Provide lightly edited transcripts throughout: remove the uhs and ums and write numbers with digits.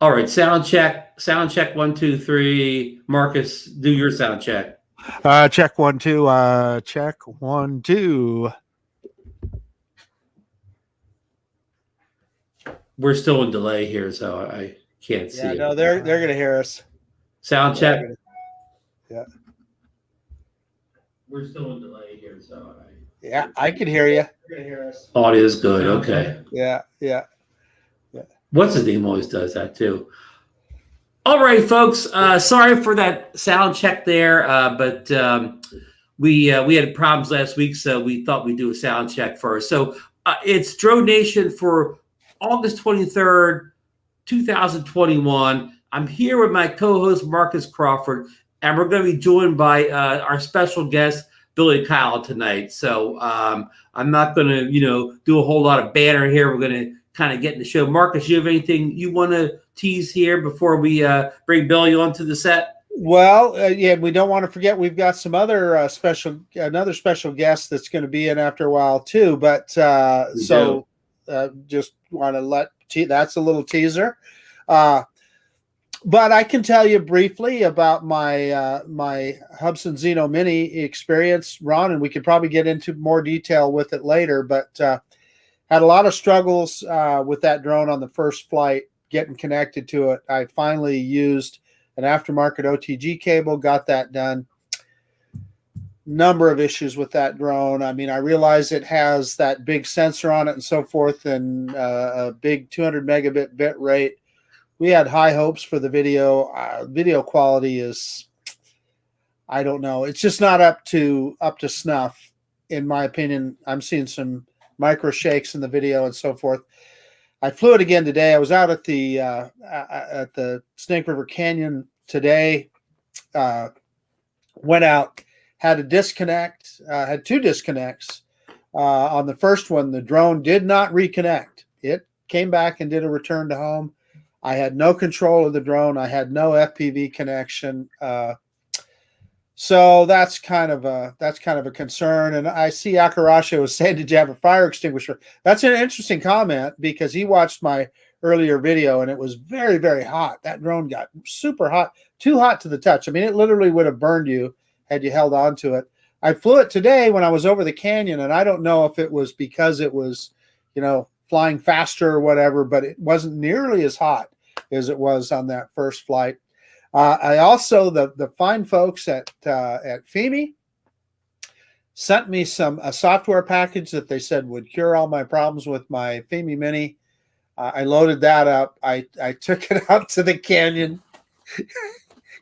All right, sound check. Sound check. 1, 2, 3. Marcus, do your sound check. Check 1, 2. Check 1, 2. We're still in delay here, so I can't see. Yeah, no, they're gonna hear us. Sound check. Yeah. We're still in delay here, so Yeah, I can hear you. Audio is good. Okay. Yeah. What's his name always does that too. All right, folks. Sorry for that sound check there, but we had problems last week, so we thought we'd do a sound check first. So it's DroneNation for August 23rd, 2021. I'm here with my co-host Marcus Crawford, and we're going to be joined by our special guest Billy Kyle tonight. So I'm not going to do a whole lot of banner here. We're going to kind of get in the show. Marcus, you have anything you want to tease here before we bring Billy onto the set? Well, yeah, we don't want to forget we've got some other another special guest that's going to be in after a while too. But just want to that's a little teaser. But I can tell you briefly about my my Hubsan Zino Mini experience, Ron, and we could probably get into more detail with it later. But had a lot of struggles with that drone on the first flight, getting connected to it. I finally used an aftermarket OTG cable, got that done. Number of issues with that drone. I mean, I realize it has that big sensor on it and so forth, and a big 200 megabit bit rate. We had high hopes for the video. Video quality is, I don't know. It's just not up to snuff, in my opinion. I'm seeing some micro shakes in the video and so forth. I flew it again today. I was out at the Snake River Canyon today. Went out, had a disconnect. Had two disconnects. On the first one, the drone did not reconnect. It came back and did a return to home. I had no control of the drone. I had no FPV connection. So that's kind of a concern. And I see Akarashi was saying, "Did you have a fire extinguisher?" That's an interesting comment because he watched my earlier video and it was very, very hot. That drone got super hot, too hot to the touch. I mean, it literally would have burned you had you held on to it. I flew it today when I was over the canyon, and I don't know if it was because it was, flying faster or whatever, but it wasn't nearly as hot as it was on that first flight. I also, the fine folks at FEMI sent me a software package that they said would cure all my problems with my FEMI Mini. I loaded that up. I took it out to the canyon.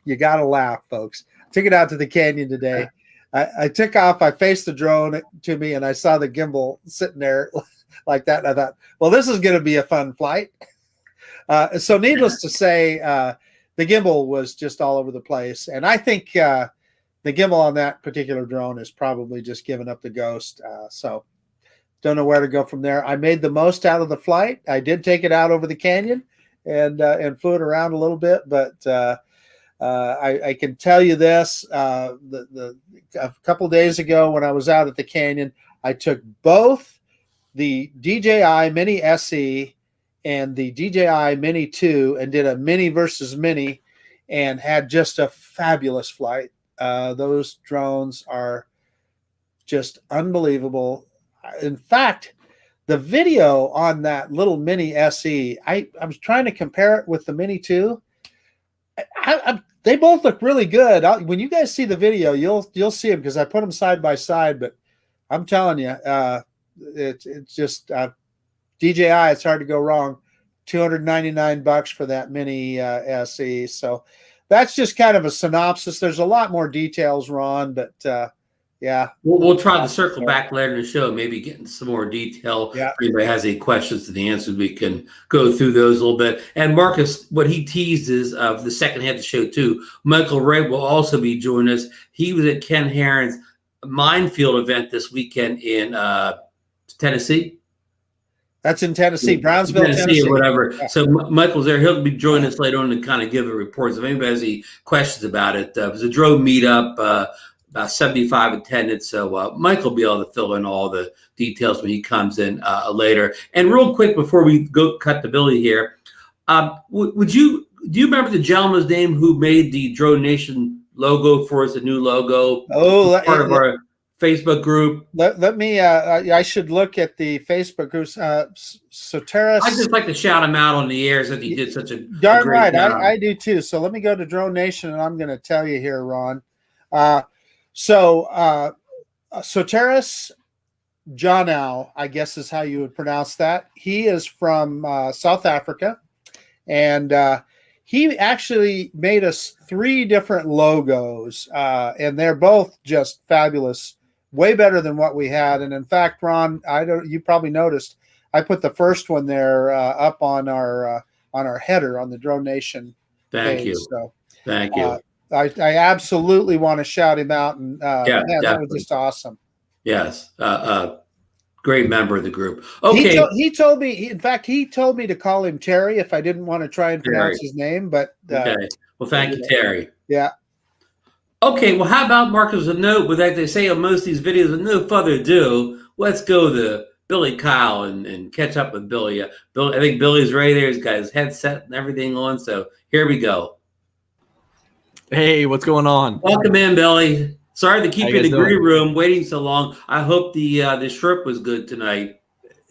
You got to laugh, folks. I took it out to the canyon today. I took off. I faced the drone to me, and I saw the gimbal sitting there like that. And I thought, well, this is going to be a fun flight. So needless to say, the gimbal was just all over the place. And I think the gimbal on that particular drone is probably just giving up the ghost. So don't know where to go from there. I made the most out of the flight. I did take it out over the canyon and flew it around a little bit. But I can tell you this, a couple of days ago when I was out at the canyon, I took both the DJI Mini SE and the DJI Mini 2 and did a Mini versus Mini and had just a fabulous flight. Those drones are just unbelievable. In fact, the video on that little Mini SE, I was trying to compare it with the Mini 2. They both look really good. When you guys see the video, you'll see them because I put them side by side. But I'm telling you, it's just DJI. It's hard to go wrong. $299 for that Mini SE. So that's just kind of a synopsis. There's a lot more details, Ron, but yeah. We'll try to circle back later in the show, maybe getting some more detail. Yeah. If anybody has any questions to the answers, we can go through those a little bit. And Marcus, what he teased is of the second half of the show too. Michael Ray will also be joining us. He was at Ken Heron's Minefield event this weekend in Tennessee. That's in Tennessee, Brownsville, Tennessee. Or whatever. Yeah. So Michael's there. He'll be joining us later on to kind of give a report. So if anybody has any questions about it, it was a drone meetup, about 75 attendants. So Mike will be able to fill in all the details when he comes in later. And real quick before we go cut to Billy here, Would you do you remember the gentleman's name who made the DroneNation logo for us, the new logo? Oh, Part of our Facebook group. Let me. I should look at the Facebook groups. Soteris. I just like to shout him out on the air since he did such a darn great right. job. I do too. So let me go to DroneNation, and I'm going to tell you here, Ron. Soteris Jonow, I guess is how you would pronounce that. He is from South Africa, and he actually made us 3 different logos, and they're both just fabulous, way better than what we had. And in fact, Ron, you probably noticed, I put the first one there up on our header on the DroneNation Thank page. you. So, thank you. I absolutely want to shout him out, and man, that was just awesome. Yes, great member of the group. Okay, he told me. In fact, he told me to call him Terry if I didn't want to try and pronounce his name. But okay, well, thank you, Terry. Yeah. Okay, well, how about Marcus? A note with like they say on most of these videos. With no further ado, let's go to Billy Kyle and catch up with Billy. Bill, I think Billy's right there. He's got his headset and everything on. So here we go. Hey, what's going on? Welcome in, Billy. Sorry to keep How you in the you guys green doing? room waiting so long. I hope the shrimp was good tonight.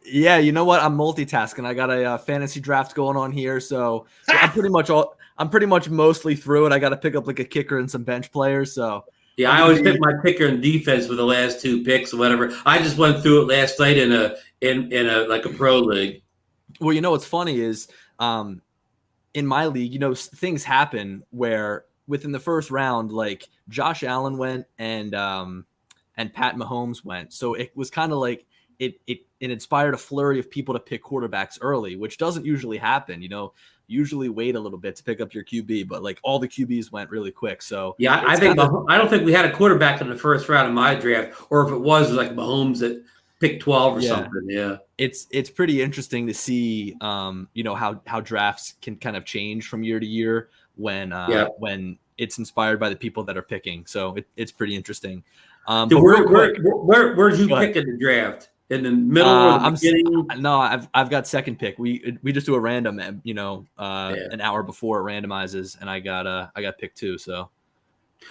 Yeah, you know what? I'm multitasking. I got a fantasy draft going on here, so I'm pretty much mostly through it. I got to pick up like a kicker and some bench players. So Yeah, I always pick my picker in defense for the last 2 picks or whatever. I just went through it last night in a like a pro league. well, you know what's funny is in my league, you know, things happen where within the first round, like Josh Allen went and Pat Mahomes went. So it was kind of like it inspired a flurry of people to pick quarterbacks early, which doesn't usually happen. You know, usually wait a little bit to pick up your QB, but like all the QBs went really quick. So yeah, I don't think we had a quarterback in the first round of my draft, or if it was like Mahomes at pick 12 or something. Yeah, it's pretty interesting to see, you know, how drafts can kind of change from year to year when it's inspired by the people that are picking. So it's pretty interesting. Where'd you pick in the draft? In the middle or the beginning? No, I've got second pick. We just do a random, you know, an hour before it randomizes, and I got pick 2. So,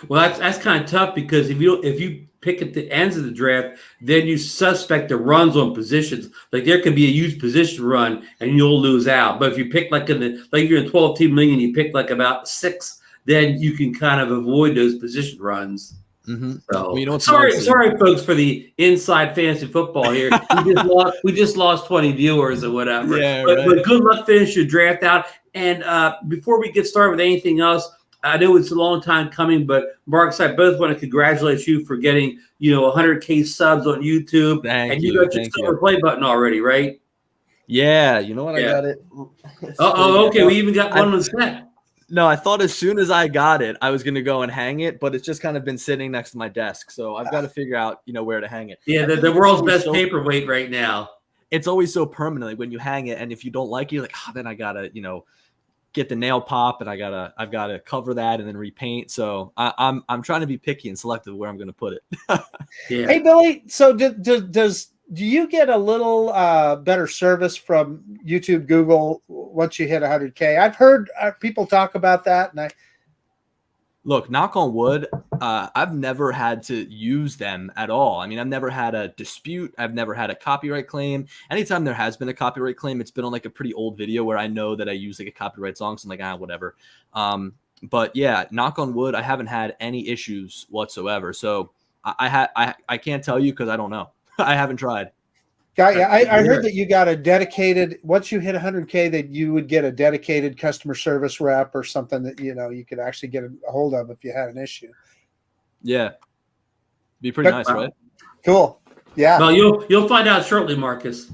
well, that's kind of tough because if you pick at the ends of the draft, then you suspect the runs on positions. Like there could be a huge position run, and you'll lose out. But if you pick like if you're in 12-team league and you pick like about 6, then you can kind of avoid those position runs. Mm-hmm. So, well, you know, sorry, folks, for the inside fantasy football here. We just lost 20 viewers or whatever. Yeah, but right. good luck finishing your draft out. And before we get started with anything else, I know it's a long time coming, but Marcus, I both want to congratulate you for getting 100K subs on YouTube. Thank you you. got your silver play button already, right? Yeah, you know what? Yeah. I got it. Okay. We even got one on the set. No, I thought as soon as I got it, I was going to go and hang it, but it's just kind of been sitting next to my desk. So I've got to figure out, where to hang it. Yeah, the world's best paperweight right now. It's always so permanent. Like when you hang it, and if you don't like it, you're like, then I got to, get the nail pop, and I've got to cover that and then repaint. So I'm trying to be picky and selective where I'm going to put it. Yeah. Hey, Billy, so do you get a little better service from YouTube, Google once you hit 100K? I've heard people talk about that, and look, knock on wood, I've never had to use them at all. I mean, I've never had a dispute. I've never had a copyright claim. Anytime there has been a copyright claim, it's been on like a pretty old video where I know that I use like a copyright song. So I'm like, whatever. But yeah, knock on wood, I haven't had any issues whatsoever. So I can't tell you because I don't know. I haven't tried. I heard that you got a dedicated, once you hit 100K, that you would get a dedicated customer service rep or something that, you could actually get a hold of if you had an issue. Yeah. Be pretty nice, right? Cool. Yeah. Well, you'll find out shortly, Marcus.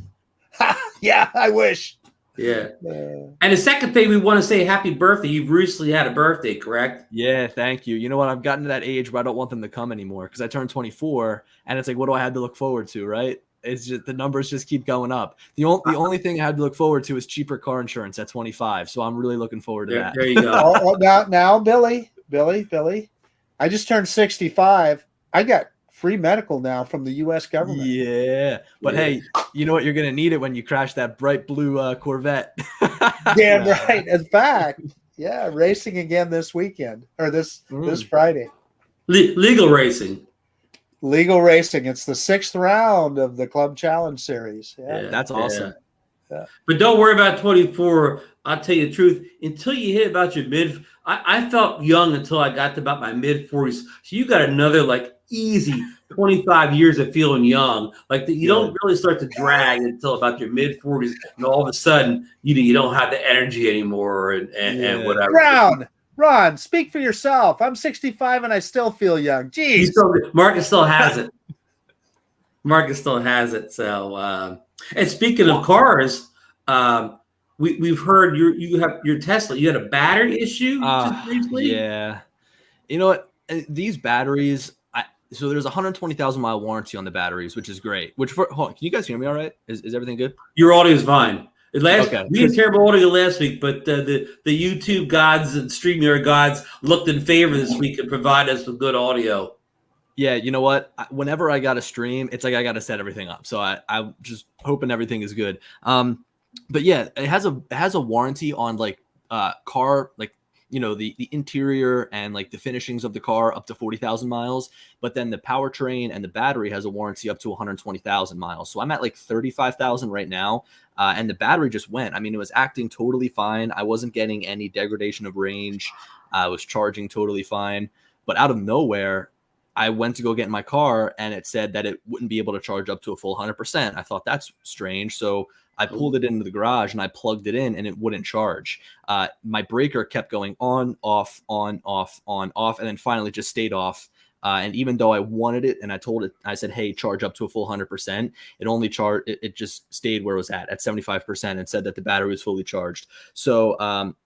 Yeah, I wish. Yeah. And the second thing, we want to say happy birthday. You've recently had a birthday, correct? Yeah, thank you. You know what? I've gotten to that age where I don't want them to come anymore because I turned 24, and it's like, what do I have to look forward to, right? It's just the numbers just keep going up. The only thing I had to look forward to is cheaper car insurance at 25. So I'm really looking forward to that. There you go. now, Billy, I just turned 65. I got free medical now from the U.S. government. Yeah, but hey, you know what? You're gonna need it when you crash that bright blue Corvette. Damn right. In fact, yeah, racing again this weekend or this Friday. Legal racing. Legal racing. It's the 6th round of the Club Challenge Series. Yeah, that's awesome. Yeah. But don't worry about 24. I'll tell you the truth. Until you hit about your mid, I felt young until I got to about my mid 40s. So you got another like easy 25 years of feeling young. Like you don't really start to drag until about your mid 40s, and all of a sudden you don't have the energy anymore and whatever. Ron, speak for yourself. I'm 65 and I still feel young. Jeez. Marcus still has it. Marcus still has it. So, and speaking of cars, we've heard you have your Tesla. You had a battery issue just briefly. Yeah. You know what? These batteries. So there's a 120,000 mile warranty on the batteries, which is great. Hold on, can you guys hear me all right? Is everything good? Your audio is fine. We had terrible audio last week, but the YouTube gods and StreamYard gods looked in favor this week and provided us with good audio. Yeah, you know what? Whenever I got a stream, it's like I got to set everything up. So I'm just hoping everything is good. But yeah, it has a warranty on like car, like the interior and like the finishings of the car up to 40,000 miles. But then the powertrain and the battery has a warranty up to 120,000 miles. So I'm at like 35,000 right now. And the battery just went. I mean, it was acting totally fine. I wasn't getting any degradation of range. I was charging totally fine. But out of nowhere, I went to go get in my car and it said that it wouldn't be able to charge up to a full 100%. I thought that's strange. So I pulled it into the garage and I plugged it in and it wouldn't charge. My breaker kept going on, off, on, off, on, off, and then finally just stayed off. And even though I wanted it and I said, hey, charge up to a full 100%, it only charged, it just stayed where it was at 75% and said that the battery was fully charged. So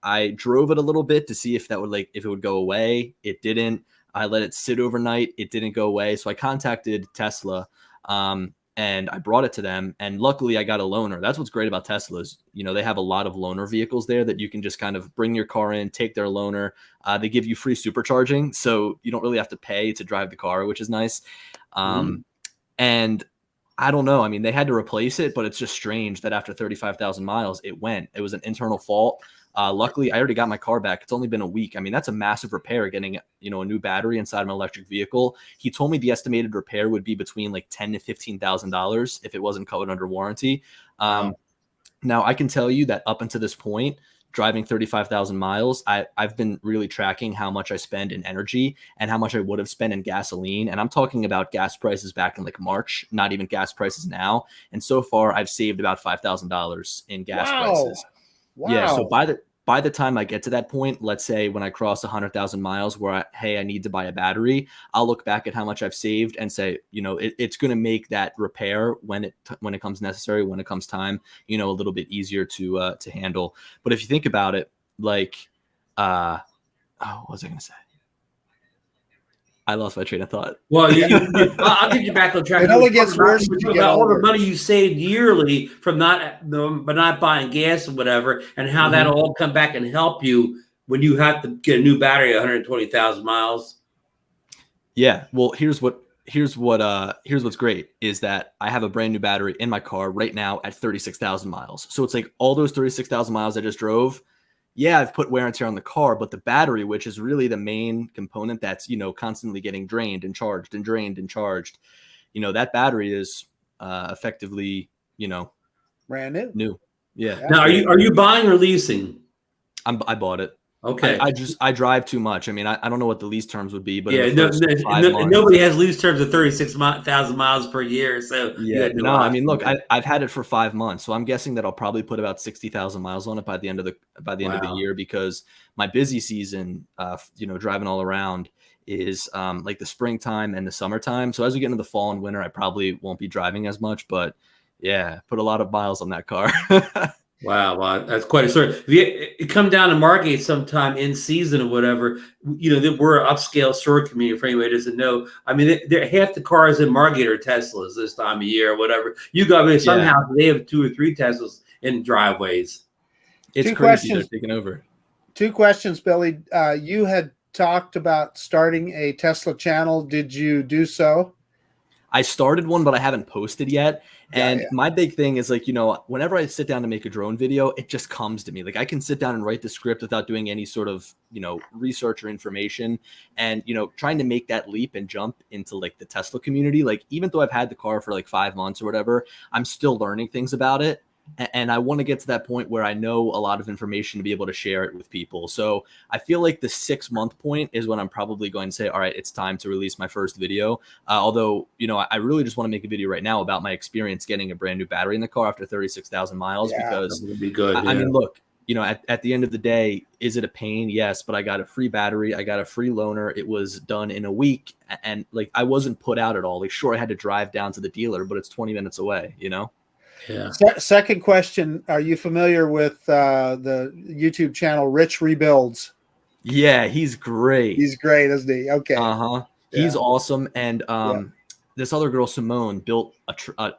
I drove it a little bit to see if that would if it would go away. It didn't. I let it sit overnight. It didn't go away. So I contacted Tesla and I brought it to them. And luckily I got a loaner. That's what's great about Teslas. They have a lot of loaner vehicles there that you can just kind of bring your car in, take their loaner. They give you free supercharging. So you don't really have to pay to drive the car, which is nice. And I don't know. I mean, they had to replace it, but it's just strange that after 35,000 miles, it went. It was an internal fault. Luckily, I already got my car back. It's only been a week. I mean, that's a massive repair, getting a new battery inside of an electric vehicle. He told me the estimated repair would be between like $10,000 to $15,000 if it wasn't covered under warranty. Now, I can tell you that up until this point, driving 35,000 miles, I've been really tracking how much I spend in energy and how much I would have spent in gasoline. And I'm talking about gas prices back in like March, not even gas prices now. And so far, I've saved about $5,000 in gas prices. Wow. Yeah. So by the time I get to that point, let's say when I cross 100,000 miles where I need to buy a battery, I'll look back at how much I've saved and say, it's going to make that repair when it comes necessary, when it comes time, a little bit easier to handle. But if you think about it, like, what was I going to say? I lost my train of thought. Well, I'll get you back on track. It only gets worse about all the money you saved yearly from not buying gas or whatever, and how that'll all come back and help you when you have to get a new battery at 120,000 miles. Yeah. Well, here's what's great is that I have a brand new battery in my car right now at 36,000 miles. So it's like all those 36,000 miles I just drove. Yeah, I've put wear and tear on the car, but the battery, which is really the main component that's, constantly getting drained and charged and drained and charged, that battery is effectively, brand new. Yeah. Now, are you buying or leasing? I bought it. Okay. I drive too much. I mean, I don't know what the lease terms would be, but yeah, nobody has lease terms of 36,000 miles per year. So yeah, no, I mean, look, I've had it for 5 months, so I'm guessing that I'll probably put about 60,000 miles on it by the end of the year, because my busy season, driving all around is like the springtime and the summertime. So as we get into the fall and winter, I probably won't be driving as much, but yeah, put a lot of miles on that car. Wow, that's quite a story. If you come down to Margate sometime in season or whatever, we're an upscale store community for anybody who doesn't know. I mean, half the cars in Margate are Teslas this time of year or whatever. Somehow they have 2 or 3 Teslas in driveways. It's crazy. They're taking over. 2 questions, Billy. You had talked about starting a Tesla channel. Did you do so? I started one, but I haven't posted yet. And Yeah. my big thing is like, you know, whenever I sit down to make a drone video, it just comes to me. Like I can sit down and write the script without doing any sort of, you know, research or information. And, you know, trying to make that leap and jump into like the Tesla community, like even though I've had the car for like 5 months or whatever, I'm still learning things about it. And I want to get to that point where I know a lot of information to be able to share it with people. So I feel like the 6-month point is when I'm probably going to say, all right, it's time to release my first video. Although, you know, I really just want to make a video right now about my experience getting a brand new battery in the car after 36,000 miles, because That would be good. I mean, look, you know, at the end of the day, is it a pain? Yes, but I got a free battery. I got a free loaner. It was done in a week. And like, I wasn't put out at all. Like, sure, I had to drive down to the dealer, but it's 20 minutes away, you know? Yeah. Second question: are you familiar with the YouTube channel Rich Rebuilds? Yeah, he's great. He's great, isn't he? Okay. He's awesome. And Yeah. this other girl, Simone, built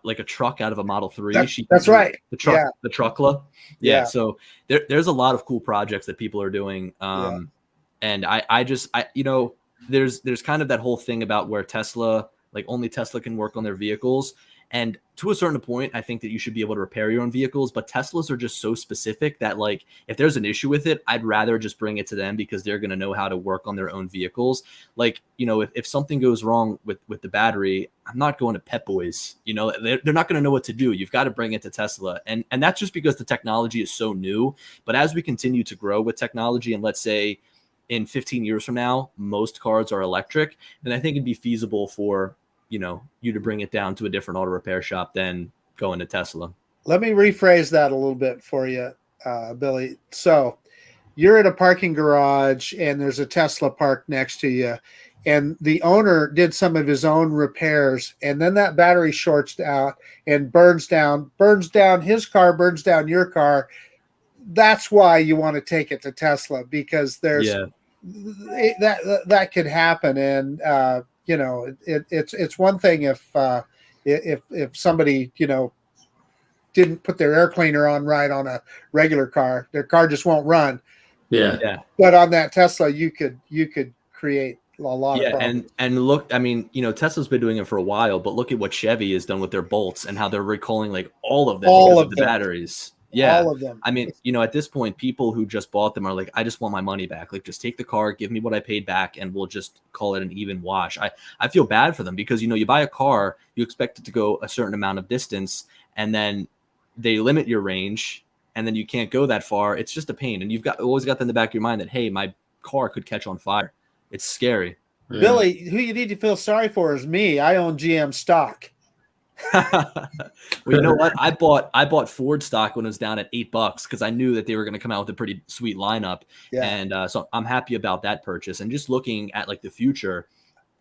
like a truck out of a Model 3. That's right. The truck, Yeah. the Truckla. Yeah. Yeah. So there's a lot of cool projects that people are doing. And I you know, there's kind of that whole thing about where Tesla, like only Tesla can work on their vehicles. And to a certain point, I think that you should be able to repair your own vehicles, but Teslas are just so specific that like, if there's an issue with it, I'd rather just bring it to them because they're going to know how to work on their own vehicles. Like, you know, if something goes wrong with the battery, I'm not going to Pep Boys, you know, they're not going to know what to do. You've got to bring it to Tesla. And that's just because the technology is so new. But as we continue to grow with technology, and let's say in 15 years from now, most cars are electric, then I think it'd be feasible for, you know, you to bring it down to a different auto repair shop than going to Tesla. Let me rephrase that a little bit for you, Billy. So you're at a parking garage and there's a Tesla parked next to you, and the owner did some of his own repairs, and then that battery shorts out and burns down his car, burns down your car. That's why you want to take it to Tesla, because there's that could happen. And you know, it's one thing if somebody, you know, didn't put their air cleaner on right on a regular car, their car just won't run. Yeah. But on that Tesla, you could create a lot of problems. and look, I mean, you know, Tesla's been doing it for a while, but look at what Chevy has done with their Bolts and how they're recalling like all of them because of the batteries. Yeah. All of them. I mean, you know, at this point, people who just bought them are like, I just want my money back. Like, just take the car, give me what I paid back, and we'll just call it an even wash. I feel bad for them because, you know, you buy a car, you expect it to go a certain amount of distance, and then they limit your range, and then you can't go that far. It's just a pain. And you've always got that in the back of your mind that, hey, my car could catch on fire. It's scary. Yeah. Billy, who you need to feel sorry for is me. I own GM stock. Well, you know what? I bought Ford stock when it was down at $8 because I knew that they were going to come out with a pretty sweet lineup. Yeah. And so I'm happy about that purchase. And just looking at like the future,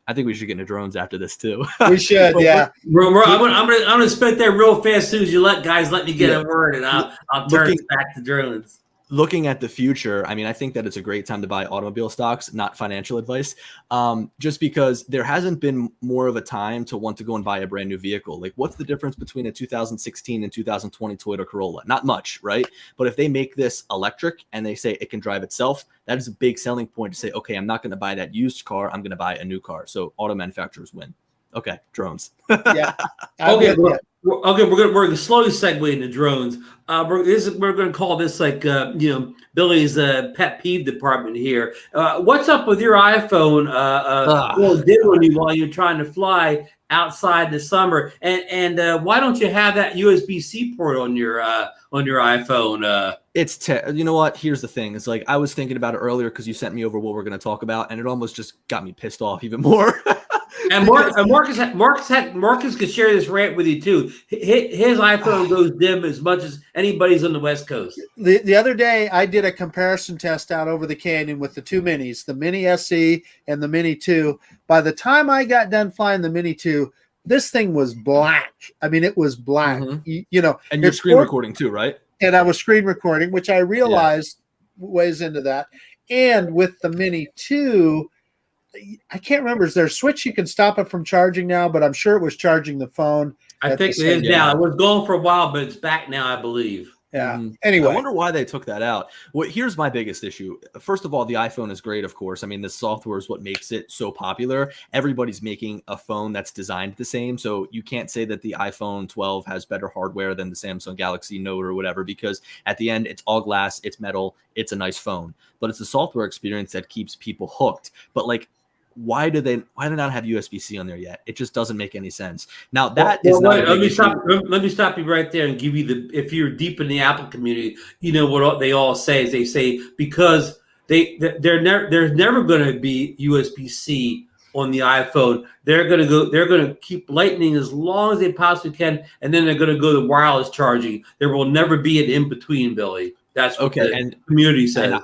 I think we should get into drones after this too. We should, yeah. I'm gonna spit that real fast as soon as you let me get a word, and I'll turn it back to drones. Looking at the future, I mean, I think that it's a great time to buy automobile stocks, not financial advice, just because there hasn't been more of a time to want to go and buy a brand new vehicle. Like, what's the difference between a 2016 and 2020 Toyota Corolla? Not much, right? But if they make this electric and they say it can drive itself, that is a big selling point to say, okay, I'm not going to buy that used car. I'm going to buy a new car. So auto manufacturers win. Okay, drones. Yeah. Okay, we're going to slowly segue into drones. We're going to call this like you know, Billy's pet peeve department here. What's up with your iPhone? While you're trying to fly outside in the summer, and why don't you have that USB-C port on your iPhone? You know what? Here's the thing. It's like I was thinking about it earlier because you sent me over what we're going to talk about, and it almost just got me pissed off even more. And Marcus could share this rant with you too. His iPhone goes dim as much as anybody's on the West Coast. The other day, I did a comparison test out over the canyon with the two minis, the Mini SE and the Mini 2. By the time I got done flying the Mini 2, this thing was black. I mean, it was black. Mm-hmm. You know, and you're screen recording too, right? And I was screen recording, which I realized weighs into that. And with the Mini 2, I can't remember. Is there a switch you can stop it from charging now? But I'm sure it was charging the phone. I think it is now. It was going for a while, but it's back now, I believe. Yeah. Mhm. Anyway, I wonder why they took that out. Well, here's my biggest issue. First of all, the iPhone is great, of course. I mean, the software is what makes it so popular. Everybody's making a phone that's designed the same. So you can't say that the iPhone 12 has better hardware than the Samsung Galaxy Note or whatever, because at the end, it's all glass, it's metal, it's a nice phone. But it's the software experience that keeps people hooked. But like, why do they not have USB-C on there yet? It just doesn't make any sense. Now that is not a big issue. Let me stop you right there and give you if you're deep in the Apple community, you know what they all say is they say because there's never going to be USB-C on the iPhone. They're going to keep Lightning as long as they possibly can, and then they're going to go to wireless charging. There will never be an in between, Billy. That's what the community says.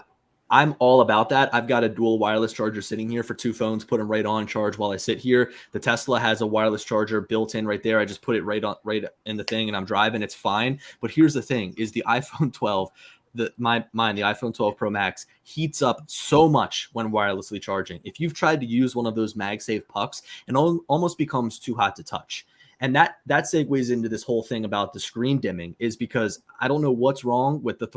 I'm all about that. I've got a dual wireless charger sitting here for 2 phones, put them right on charge while I sit here. The Tesla has a wireless charger built in right there. I just put it right in the thing and I'm driving. It's fine. But here's the thing is the iPhone 12, the iPhone 12 Pro Max heats up so much when wirelessly charging. If you've tried to use one of those MagSafe pucks, it almost becomes too hot to touch. And that segues into this whole thing about the screen dimming, is because I don't know what's wrong with the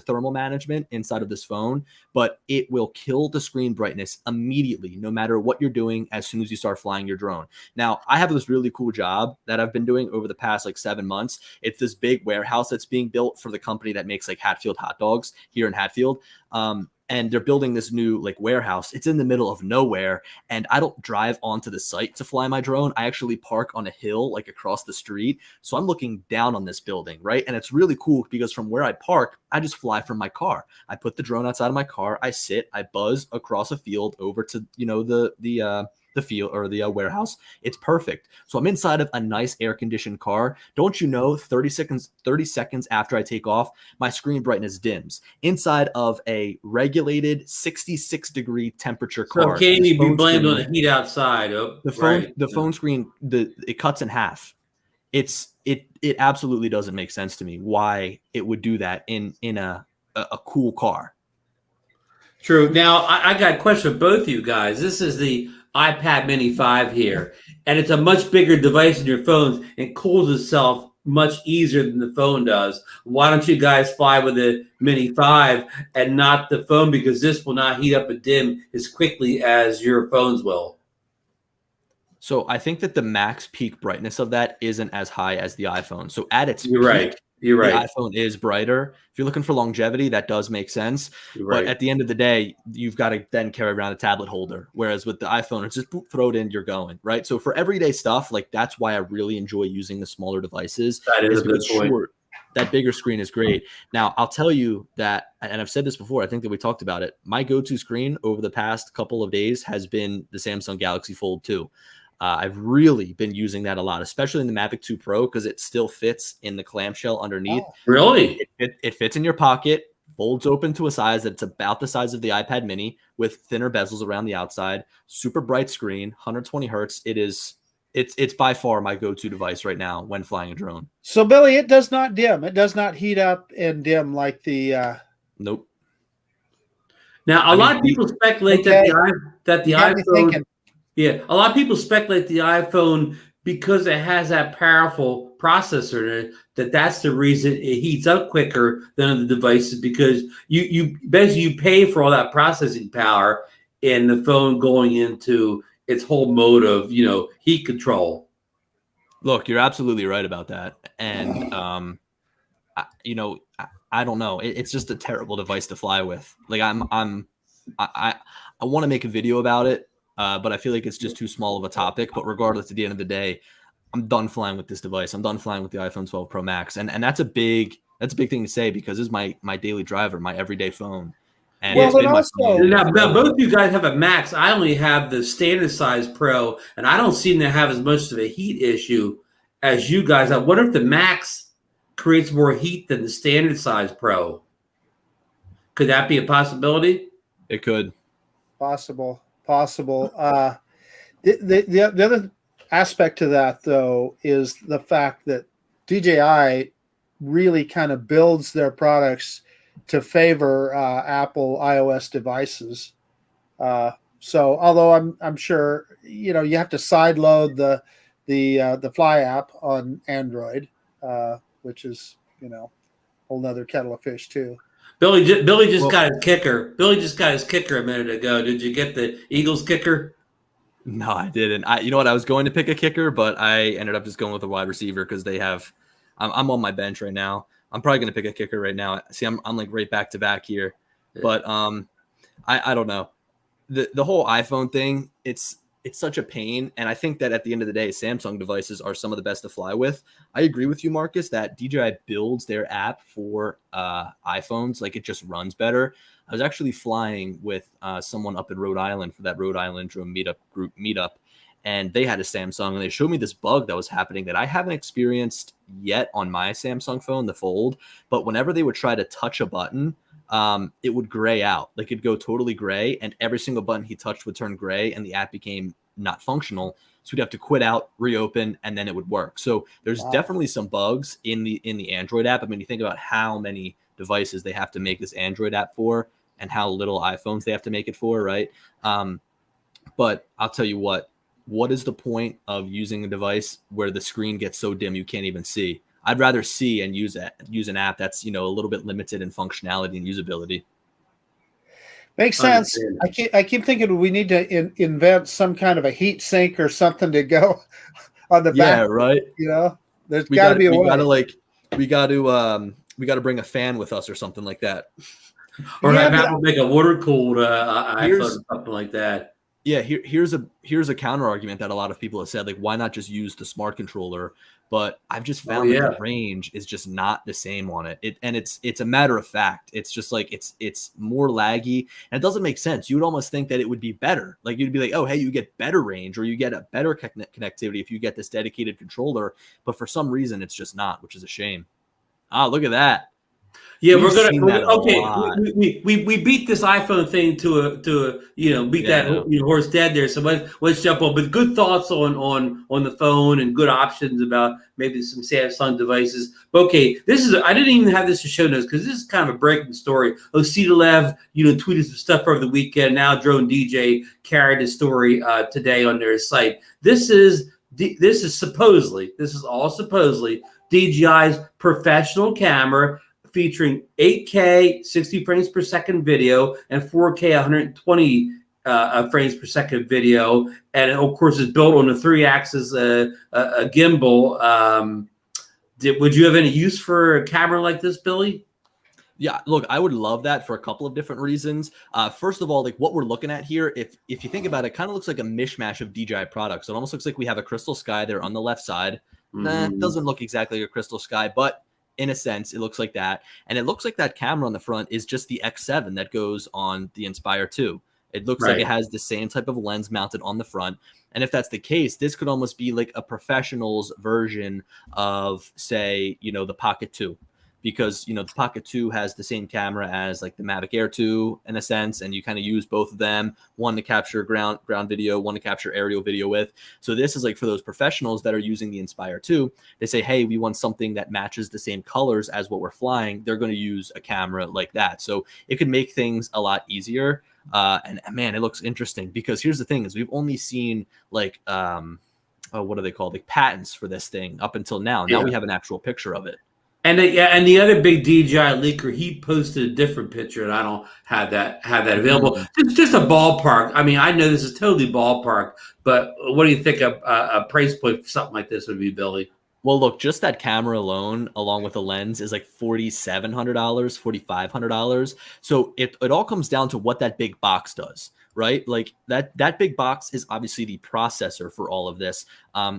thermal management inside of this phone, but it will kill the screen brightness immediately, no matter what you're doing, as soon as you start flying your drone. Now, I have this really cool job that I've been doing over the past like 7 months. It's this big warehouse that's being built for the company that makes like Hatfield hot dogs here in Hatfield. And they're building this new like warehouse. It's in the middle of nowhere, and I don't drive onto the site to fly my drone. I actually park on a hill like across the street. So I'm looking down on this building, right? And it's really cool because from where I park, I just fly from my car. I put the drone outside of my car. I sit, I buzz across a field over to, the field or the warehouse. It's perfect. So I'm inside of a nice air-conditioned car. Don't you know, 30 seconds after I take off, my screen brightness dims inside of a regulated 66-degree temperature car. So can't you be blamed on the heat outside? The phone screen, it cuts in half. It absolutely doesn't make sense to me why it would do that in a cool car. True. Now I got a question for both of you guys. This is the iPad Mini 5 here, and it's a much bigger device in your phones and cools itself much easier than the phone does. Why don't you guys fly with the Mini 5 and not the phone? Because this will not heat up and dim as quickly as your phones will. So I think that the max peak brightness of that isn't as high as the iPhone. So at its You're peak, right. You're right. The iPhone is brighter. If you're looking for longevity, that does make sense. You're right. But at the end of the day, you've got to then carry around a tablet holder. Whereas with the iPhone, it's just throw it in, you're going, right? So for everyday stuff, like that's why I really enjoy using the smaller devices. That is a good point. Sure, that bigger screen is great. Now, I'll tell you that, and I've said this before, I think that we talked about it. My go-to screen over the past couple of days has been the Samsung Galaxy Fold 2. I've really been using that a lot, especially in the Mavic 2 Pro, because it still fits in the clamshell underneath. Oh, really? It fits in your pocket, folds open to a size that's about the size of the iPad Mini with thinner bezels around the outside, super bright screen, 120 hertz. It's by far my go-to device right now when flying a drone. So, Billy, it does not dim. It does not heat up and dim like the... Nope. Now, a lot of people speculate that the iPhone... Yeah, a lot of people speculate the iPhone, because it has that powerful processor in it, that's the reason it heats up quicker than other devices, because you basically pay for all that processing power in the phone going into its whole mode of heat control. Look, you're absolutely right about that, and I don't know. It's just a terrible device to fly with. Like I want to make a video about it. But I feel like it's just too small of a topic. But regardless, at the end of the day, I'm done flying with this device. I'm done flying with the iPhone 12 Pro Max, and that's a big thing to say, because it's my daily driver, my everyday phone. And it's been my phone. Now, both of you guys have a Max. I only have the standard size Pro, and I don't seem to have as much of a heat issue as you guys. I wonder if the Max creates more heat than the standard size Pro. Could that be a possibility? It could. Possible. The other aspect to that, though, is the fact that DJI really kind of builds their products to favor Apple iOS devices. So, although I'm sure you have to sideload the Fly app on Android, which is whole nother kettle of fish too. Billy just got his kicker. Billy just got his kicker a minute ago. Did you get the Eagles kicker? No, I didn't. You know what? I was going to pick a kicker, but I ended up just going with a wide receiver because they have. I'm on my bench right now. I'm probably going to pick a kicker right now. See, I'm like right back to back here, but I don't know. The whole iPhone thing, it's such a pain, and I think that at the end of the day, Samsung devices are some of the best to fly with. I agree with you, Marcus, that DJI builds their app for iPhones, like it just runs better. I was actually flying with someone up in Rhode Island for that Rhode Island drone meetup, and they had a Samsung, and they showed me this bug that was happening that I haven't experienced yet on my Samsung phone, the Fold. But whenever they would try to touch a button, it would gray out. Like it'd go totally gray, and every single button he touched would turn gray, and the app became not functional. So we'd have to quit out, reopen, and then it would work. So there's definitely some bugs in the Android app. I mean, you think about how many devices they have to make this Android app for, and how little iPhones they have to make it for, right? But I'll tell you what is the point of using a device where the screen gets so dim you can't even see? I'd rather see and use an app that's, a little bit limited in functionality and usability. Makes sense. I keep thinking we need to invent some kind of a heat sink or something to go on the back. Yeah, right. There's got to be a way. We got to bring a fan with us or something like that. Or have Apple make a water cooled iPhone or something like that. Yeah, here's a counter argument that a lot of people have said, like, why not just use the smart controller? But I've just found that the range is just not the same on it. It's a matter of fact. It's just like it's more laggy, and it doesn't make sense. You would almost think that it would be better. Like you'd be like, oh, hey, you get better range or you get a better connectivity if you get this dedicated controller. But for some reason, it's just not, which is a shame. Look at that. Yeah, we beat this iPhone thing to a beat that horse dead there. So let's jump on. But good thoughts on the phone and good options about maybe some Samsung devices. But okay, I didn't even have this to show notes because this is kind of a breaking story. Osita tweeted some stuff over the weekend. Now Drone DJ carried the story today on their site. This is all supposedly DJI's professional camera, featuring 8K 60 frames per second video and 4K 120 frames per second video, and of course is built on a 3-axis gimbal. Would you have any use for a camera like this, Billy? Yeah, look, I would love that for a couple of different reasons. First of all, like what we're looking at here, if you think about it, kind of looks like a mishmash of DJI products. It almost looks like we have a Crystal Sky there on the left side. It doesn't look exactly like a Crystal Sky, but in a sense, it looks like that. And it looks like that camera on the front is just the X7 that goes on the Inspire 2. It looks like it has the same type of lens mounted on the front. And if that's the case, this could almost be like a professional's version of, say, the Pocket 2. Because, the Pocket 2 has the same camera as like the Mavic Air 2 in a sense, and you kind of use both of them, one to capture ground video, one to capture aerial video with. So this is like for those professionals that are using the Inspire 2, they say, hey, we want something that matches the same colors as what we're flying. They're going to use a camera like that. So it could make things a lot easier. And man, it looks interesting because here's the thing is we've only seen like, what are they called? Like patents for this thing up until now. Now we have an actual picture of it. And the other big DJI leaker, he posted a different picture, and I don't have that available. Just a ballpark. I mean, I know this is totally ballpark, but what do you think a price point for something like this would be, Billy? Well, look, just that camera alone, along with the lens, is like $4,700, $4,500. So it all comes down to what that big box does, right? Like that big box is obviously the processor for all of this.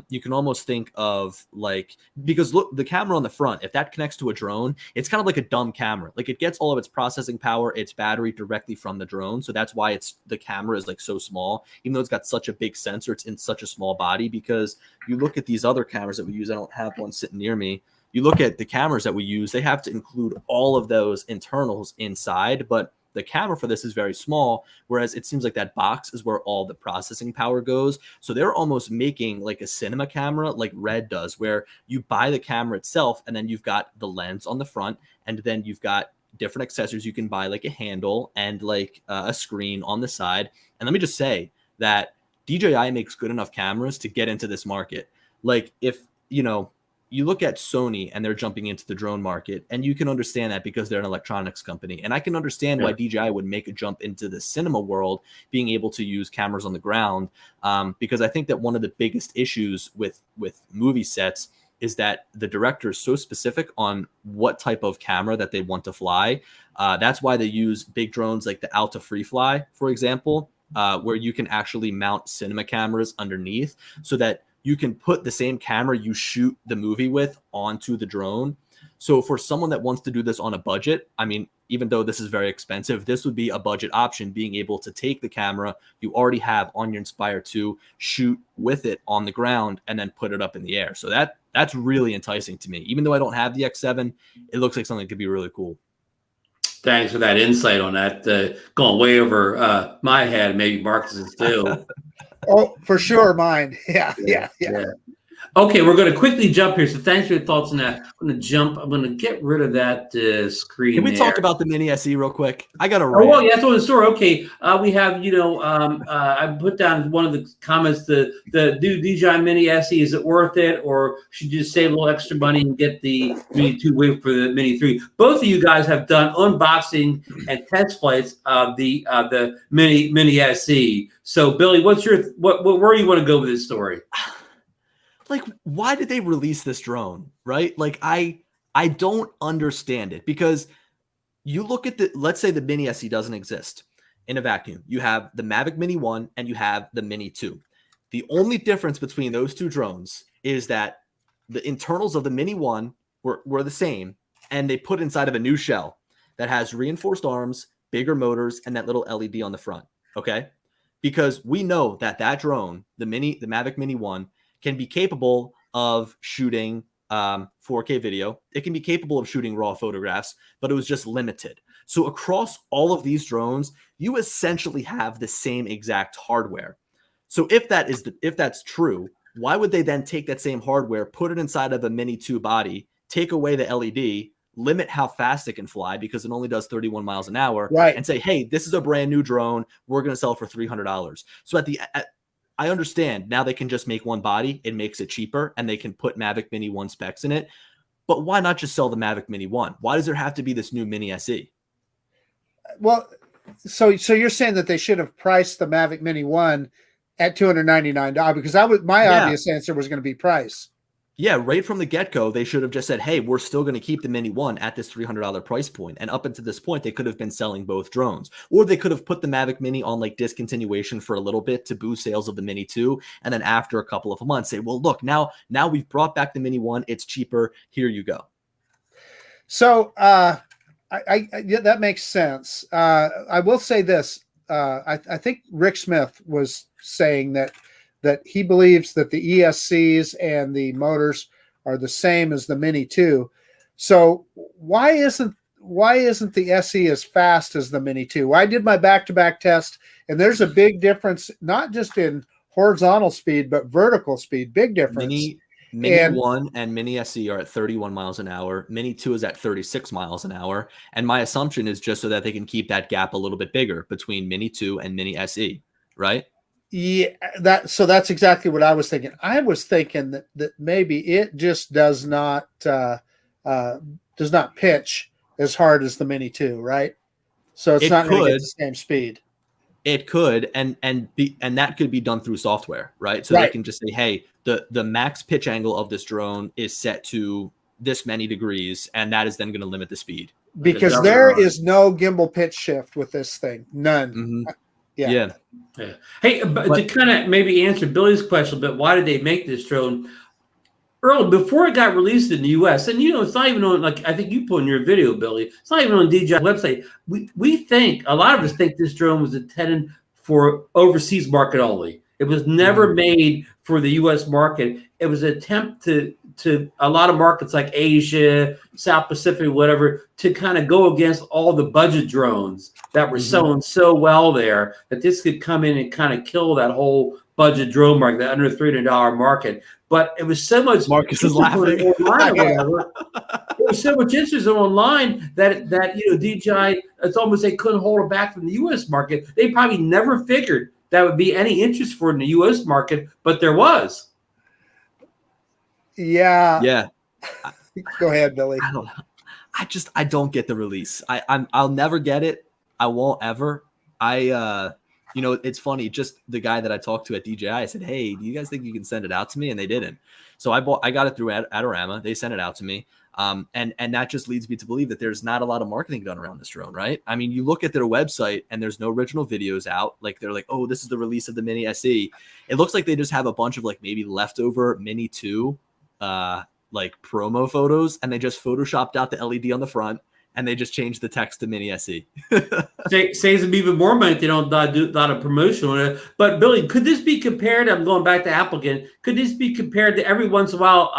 You can almost think of like, because look, the camera on the front, if that connects to a drone, it's kind of like a dumb camera. Like it gets all of its processing power, its battery directly from the drone. So that's why the camera is like so small, even though it's got such a big sensor, it's in such a small body. Because you look at these other cameras that we use, I don't have one sitting near me. You look at the cameras that we use, they have to include all of those internals inside, but the camera for this is very small, whereas it seems like that box is where all the processing power goes. So they're almost making like a cinema camera like Red does, where you buy the camera itself and then you've got the lens on the front, and then you've got different accessories you can buy, like a handle and like a screen on the side. And let me just say that DJI makes good enough cameras to get into this market. Like if you look at Sony and they're jumping into the drone market, and you can understand that because they're an electronics company. And I can understand why DJI would make a jump into the cinema world, being able to use cameras on the ground, because I think that one of the biggest issues with movie sets is that the director is so specific on what type of camera that they want to fly. That's why they use big drones like the Alta Free Fly, for example, where you can actually mount cinema cameras underneath so that you can put the same camera you shoot the movie with onto the drone. So for someone that wants to do this on a budget, I mean, even though this is very expensive, this would be a budget option, being able to take the camera you already have on your Inspire 2, shoot with it on the ground, and then put it up in the air. So that's really enticing to me. Even though I don't have the X7, it looks like something that could be really cool. Thanks for that insight on that. Going way over my head, maybe Marcus's too. Oh, for sure, mine. Yeah. Okay, we're going to quickly jump here. So thanks for your thoughts on that. I'm going to get rid of that screen. Can we talk about the Mini SE real quick? I got a rant. Oh, well, yeah, that's on the story. Okay, we have, I put down one of the comments, the new DJI Mini SE, is it worth it? Or should you just save a little extra money and get the Mini 2 wait for the Mini 3? Both of you guys have done unboxing and test flights of the Mini SE. So, Billy, where do you want to go with this story? Like, why did they release this drone, right? Like, I don't understand it, because you look at let's say the Mini SE doesn't exist in a vacuum. You have the Mavic Mini 1 and you have the Mini 2. The only difference between those two drones is that the internals of the Mini 1 were the same, and they put inside of a new shell that has reinforced arms, bigger motors, and that little LED on the front, okay? Because we know that drone, the Mavic Mini 1, can be capable of shooting 4K video. It can be capable of shooting raw photographs, but it was just limited. So across all of these drones, you essentially have the same exact hardware. So if that's true, why would they then take that same hardware, put it inside of a Mini 2 body, take away the LED, limit how fast it can fly because it only does 31 miles an hour, right, and say, hey, this is a brand new drone. We're going to sell it for $300. So I understand now they can just make one body. It makes it cheaper, and they can put Mavic Mini 1 specs in it. But why not just sell the Mavic Mini 1? Why does there have to be this new Mini SE? Well, so you're saying that they should have priced the Mavic Mini 1 at $299, because my obvious answer was going to be price. Yeah, right from the get-go, they should have just said, hey, we're still going to keep the Mini 1 at this $300 price point. And up until this point, they could have been selling both drones. Or they could have put the Mavic Mini on like discontinuation for a little bit to boost sales of the Mini 2. And then after a couple of months, say, well, look, now we've brought back the Mini 1. It's cheaper. Here you go. So yeah, that makes sense. I will say this. I think Rick Smith was saying that he believes that the ESCs and the motors are the same as the Mini 2. So why isn't the SE as fast as the Mini 2? I did my back-to-back test, and there's a big difference, not just in horizontal speed, but vertical speed. Big difference. Mini 1 and Mini SE are at 31 miles an hour. Mini 2 is at 36 miles an hour. And my assumption is just so that they can keep that gap a little bit bigger between Mini 2 and Mini SE, right? Yeah, that's exactly what I was thinking. I was thinking that maybe it just does not pitch as hard as the Mini 2, right? So it's not going to get the same speed. It could, and that could be done through software, right? So they can just say, hey, the max pitch angle of this drone is set to this many degrees, and that is then going to limit the speed. Because there is no gimbal pitch shift with this thing. None. Mm-hmm. Yeah. Hey, but to kind of maybe answer Billy's question, but why did they make this drone early before it got released in the U.S.? And it's not even on, like I think you put in your video, Billy. It's not even on DJI website. We think, a lot of us think this drone was intended for overseas market only. It was never made for the U.S. market. It was an attempt to a lot of markets like Asia, South Pacific, whatever, to kind of go against all the budget drones that were selling so well there, that this could come in and kind of kill that whole budget drone market, that under $300 market. But it was so much. Marcus is laughing. Online it was so much interest online that DJI, it's almost they couldn't hold it back from the U.S. market. They probably never figured that would be any interest for in the U.S. market, but there was. Yeah. Yeah. Go ahead, Billy. I don't know. I don't get the release. I'll never get it. I won't ever. It's funny. Just the guy that I talked to at DJI, I said, "Hey, do you guys think you can send it out to me?" And they didn't. So I got it through Adorama. They sent it out to me. And that just leads me to believe that there's not a lot of marketing done around this drone, right? I mean, you look at their website and there's no original videos out. Like they're like, oh, this is the release of the Mini SE. It looks like they just have a bunch of like maybe leftover Mini 2 like promo photos, and they just photoshopped out the LED on the front and they just changed the text to Mini SE. Saves them even more money if they don't do a lot of promotion on it. But Billy, could this be compared? I'm going back to Apple again. Could this be compared to every once in a while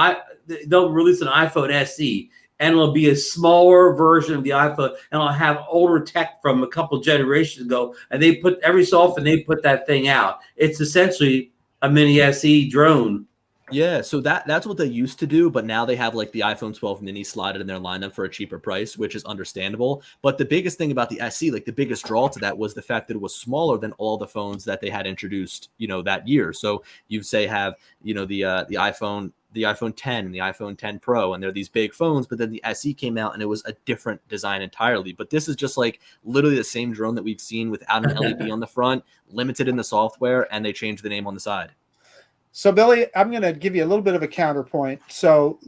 they'll release an iPhone SE and it'll be a smaller version of the iPhone and it'll have older tech from a couple generations ago, and they put every so often they put that thing out. It's essentially a Mini SE drone. Yeah, so that's what they used to do, but now they have like the iPhone 12 mini slotted in their lineup for a cheaper price, which is understandable. But the biggest thing about the SE, like the biggest draw to that, was the fact that it was smaller than all the phones that they had introduced, that year. So you say have, the iPhone 10 and the iPhone 10 Pro, and they're these big phones, but then the SE came out and it was a different design entirely. But this is just like literally the same drone that we've seen without an LED on the front, limited in the software, and they changed the name on the side. So, Billy, I'm going to give you a little bit of a counterpoint. So,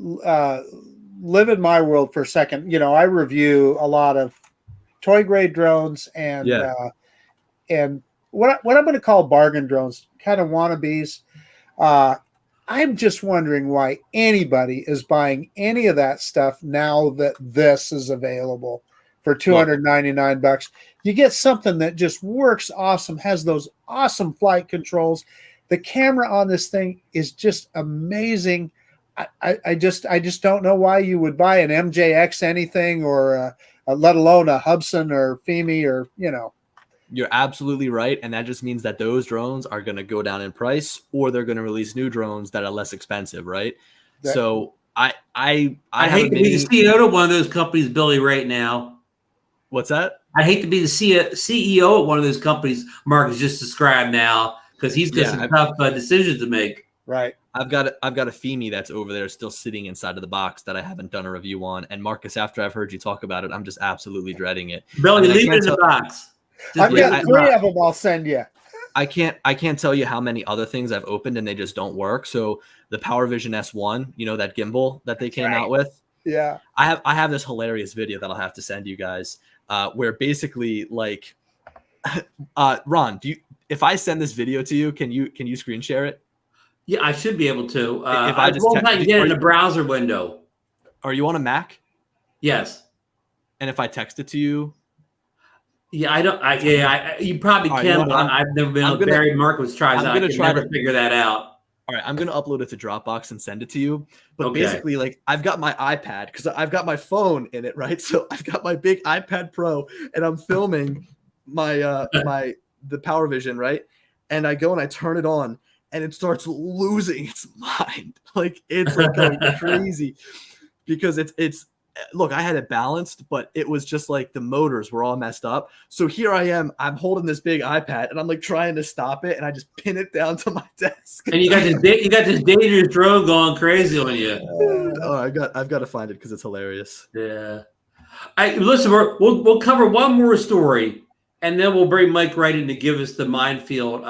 live in my world for a second. I review a lot of toy grade drones and what I'm going to call bargain drones, kind of wannabes. I'm just wondering why anybody is buying any of that stuff now that this is available for $299. You get something that just works awesome, has those awesome flight controls. The camera on this thing is just amazing. I just don't know why you would buy an MJX anything or let alone a Hubsan or Femi or You're absolutely right, and that just means that those drones are going to go down in price, or they're going to release new drones that are less expensive, right? So I hate to be the CEO of one of those companies, Billy, right now. What's that? I hate to be the CEO of one of those companies Mark has just described now, because he's got some tough decisions to make. Right. I've got a Femi that's over there still sitting inside of the box that I haven't done a review on. And Marcus, after I've heard you talk about it, I'm just absolutely dreading it. Billy, leave it in the box. I've got 3 of them I'll send you. I can't tell you how many other things I've opened and they just don't work. So the PowerVision S1, that gimbal that they came out with. Yeah. I have this hilarious video that I'll have to send you guys where basically like Ron, if I send this video to you, can you screen share it? Yeah, I should be able to. If I just get it in the browser window. Are you on a Mac? Yes. And if I text it to you? Yeah, I don't. You probably can. I've never been able to. Barry Marcus tries out. I can never figure that out. All right, I'm going to upload it to Dropbox and send it to you. But basically, like, I've got my iPad because I've got my phone in it, right? So I've got my big iPad Pro, and I'm filming my the PowerVision, right? And I go and I turn it on, and it starts losing its mind. Like, it's like going crazy because it's look, I had it balanced, but it was just like the motors were all messed up. So here I am, I'm holding this big iPad and I'm like trying to stop it, and I just pin it down to my desk. And you got this dangerous drone going crazy on you. Oh, I've got to find it because it's hilarious. Yeah. Listen, we'll cover one more story, and then we'll bring Mike right in to give us the Minefield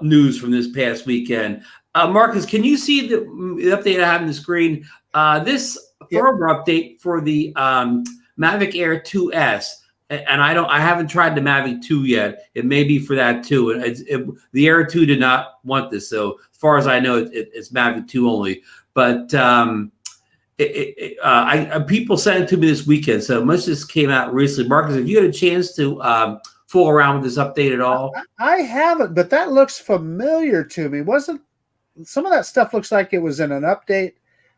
news from this past weekend. Marcus, can you see the update I have on the screen? This firmware update for the Mavic Air 2S, and I haven't tried the Mavic 2 yet. It may be for that too. The Air 2 did not want this, so as far as I know, it's Mavic 2 only. But people sent it to me this weekend, so much of this came out recently. Marcus, have you had a chance to fool around with this update at all? I haven't, but that looks familiar to me. Wasn't some of that stuff looks like it was in an update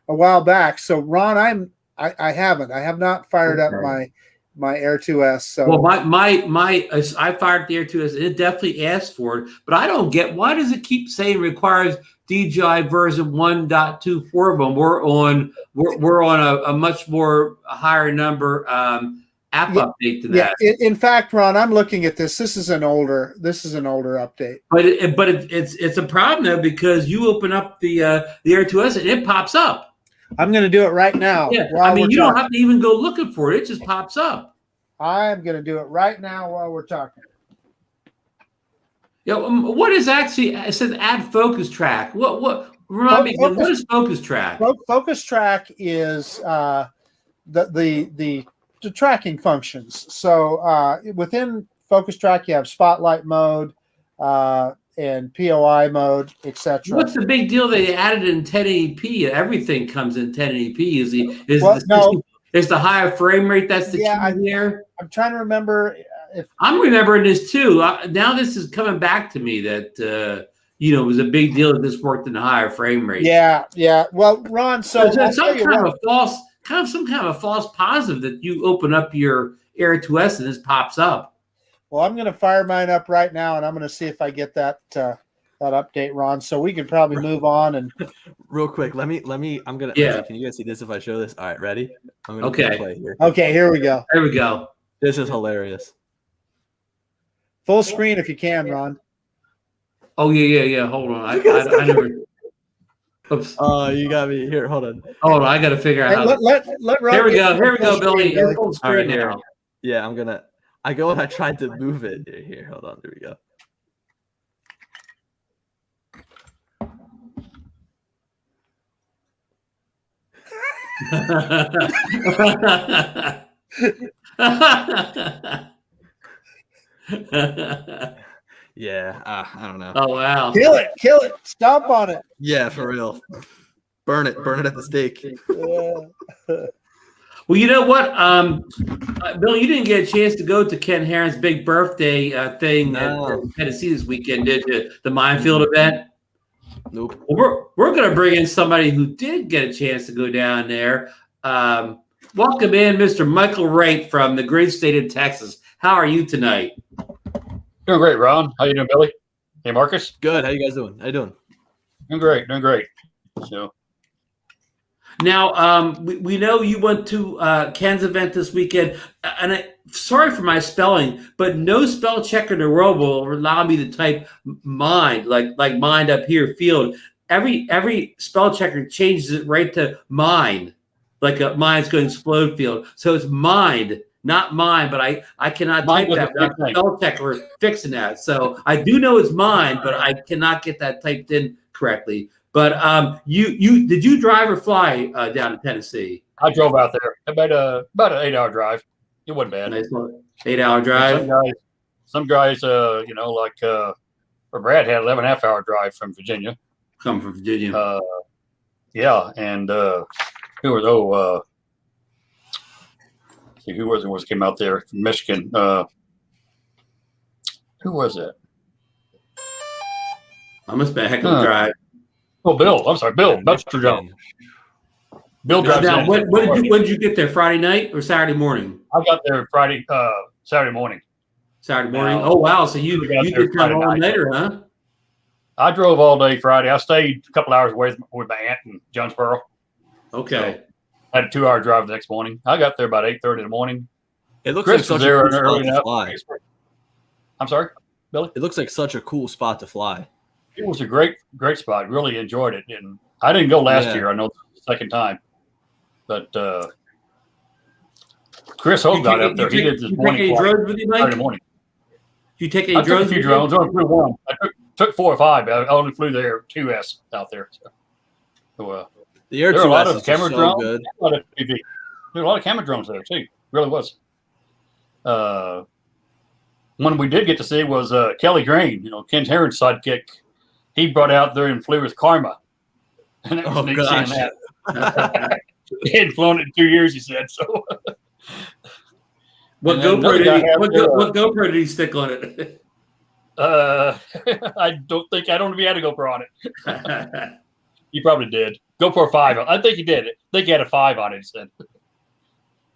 a while back? So Ron, I have not fired up my Air 2S. So well, I fired the Air 2S. It definitely asked for it, but I don't get why does it keep saying requires DJI version 1.24 when we're on a much more higher number app update to that. Yeah, in fact, Ron, I'm looking at this. This is an older update. But it's a problem though, because you open up the Air 2S and it pops up. I'm going to do it right now. Yeah, while I mean, we're you don't talking. have to even go looking for it. It just pops up. I'm going to do it right now while we're talking. Yeah, what is actually? It says add focus track. What? Remind me again. What is focus track? Focus track is the tracking functions. So within focus track, you have spotlight mode and POI mode, etc. What's the big deal? They added in 1080p. Everything comes in 1080p. Is the higher frame rate? That's the key here. I'm trying to remember. I'm remembering this too. Now this is coming back to me that it was a big deal that this worked in a higher frame rate. Yeah. Well, Ron, so some kind of a false positive that you open up your Air 2S and this pops up. Well, I'm going to fire mine up right now, and I'm going to see if I get that update, Ron. So we can probably move on. And real quick, let me. I'm gonna. Yeah. Can you guys see this if I show this? All right, ready? I'm gonna play here. Okay, here we go. There we go. This is hilarious. Full screen if you can, Ron. Oh yeah. Hold on. I never. Oops. Oh, you got me here. Hold on. Hold on. I got to figure out. Let Ron. Here we go, Billy. You're full screen now. Yeah, I'm gonna. I go and I tried to move it. Here, hold on. There we go. Yeah, I don't know. Oh wow! Kill it! Stomp on it! Yeah, for real. Burn it at the stake. Well, you know what, Bill, you didn't get a chance to go to Ken Heron's big birthday thing in Tennessee this weekend, did you? The Minefield event. Nope. Well, we're going to bring in somebody who did get a chance to go down there. Welcome in, Mr. Michael Wright from the great state of Texas. How are you tonight? Doing great, Ron. How you doing, Billy? Hey, Marcus. Good. How you guys doing? How you doing? Doing great. So. Now, we know you went to Ken's event this weekend, and sorry for my spelling, but no spell checker in the world will allow me to type mind, like mind up here, field. Every spell checker changes it right to mind, like a mind's going to explode field. So it's mind, not mine, but I cannot type that without the spell checker fixing that. So I do know it's mine, but I cannot get that typed in correctly. But you did you drive or fly down to Tennessee? I drove out there about an 8-hour drive. It wasn't bad. Nice 8-hour drive. Some guys, or Brad had 11.5-hour drive from Virginia. Come from Virginia. Yeah, and who was who was came out there from Michigan? Who was it? I must be a heck of a drive. Oh, Bill. I'm sorry, Bill. Buster Jones. Bill drives now, in. when did you get there? Friday night or Saturday morning? I got there Saturday morning. Saturday morning. Oh wow! So you did come home later, huh? I drove all day Friday. I stayed a couple hours away with my aunt in Jonesboro. Okay. So I had a 2-hour drive the next morning. I got there about 8:30 in the morning. It looks Chris like was such there a cool early spot to enough. fly. I'm sorry, Billy. It looks like such a cool spot to fly. It was a great spot. Really enjoyed it. And I didn't go last year. I know it's the second time. But Chris Hope got up there. He did this morning flight Saturday morning. Did you take any drones? I took a few drones. I only flew one. I took 4 or 5. I only flew the Air 2S out there. So the Air 2S there were a lot of camera drones. good. There were a lot of camera drones there too. Really was. One we did get to see was Kelly Green. Ken Heron's sidekick. He brought out there and flew with Karma. And it was neat seeing that. He hadn't flown it in 2 years, he said. So, what GoPro did he stick on it? I don't think he had a GoPro on it. He probably did. GoPro 5. I think he did. I think he had a 5 on it, he said.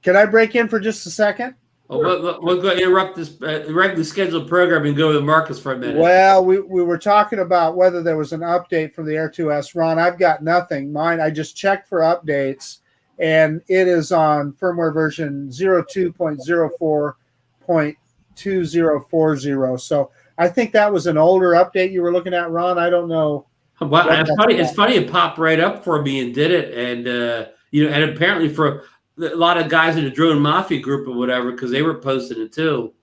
Can I break in for just a second? We'll go interrupt this regularly scheduled program and go to Marcus for a minute. Well, we were talking about whether there was an update from the Air 2S. Ron, I've got nothing. Mine, I just checked for updates, and it is on firmware version 02.04.2040. So I think that was an older update you were looking at, Ron. I don't know Well, it's funny. It popped right up for me and did it, and and apparently for a lot of guys in the Drone Mafia group or whatever, because they were posting it too.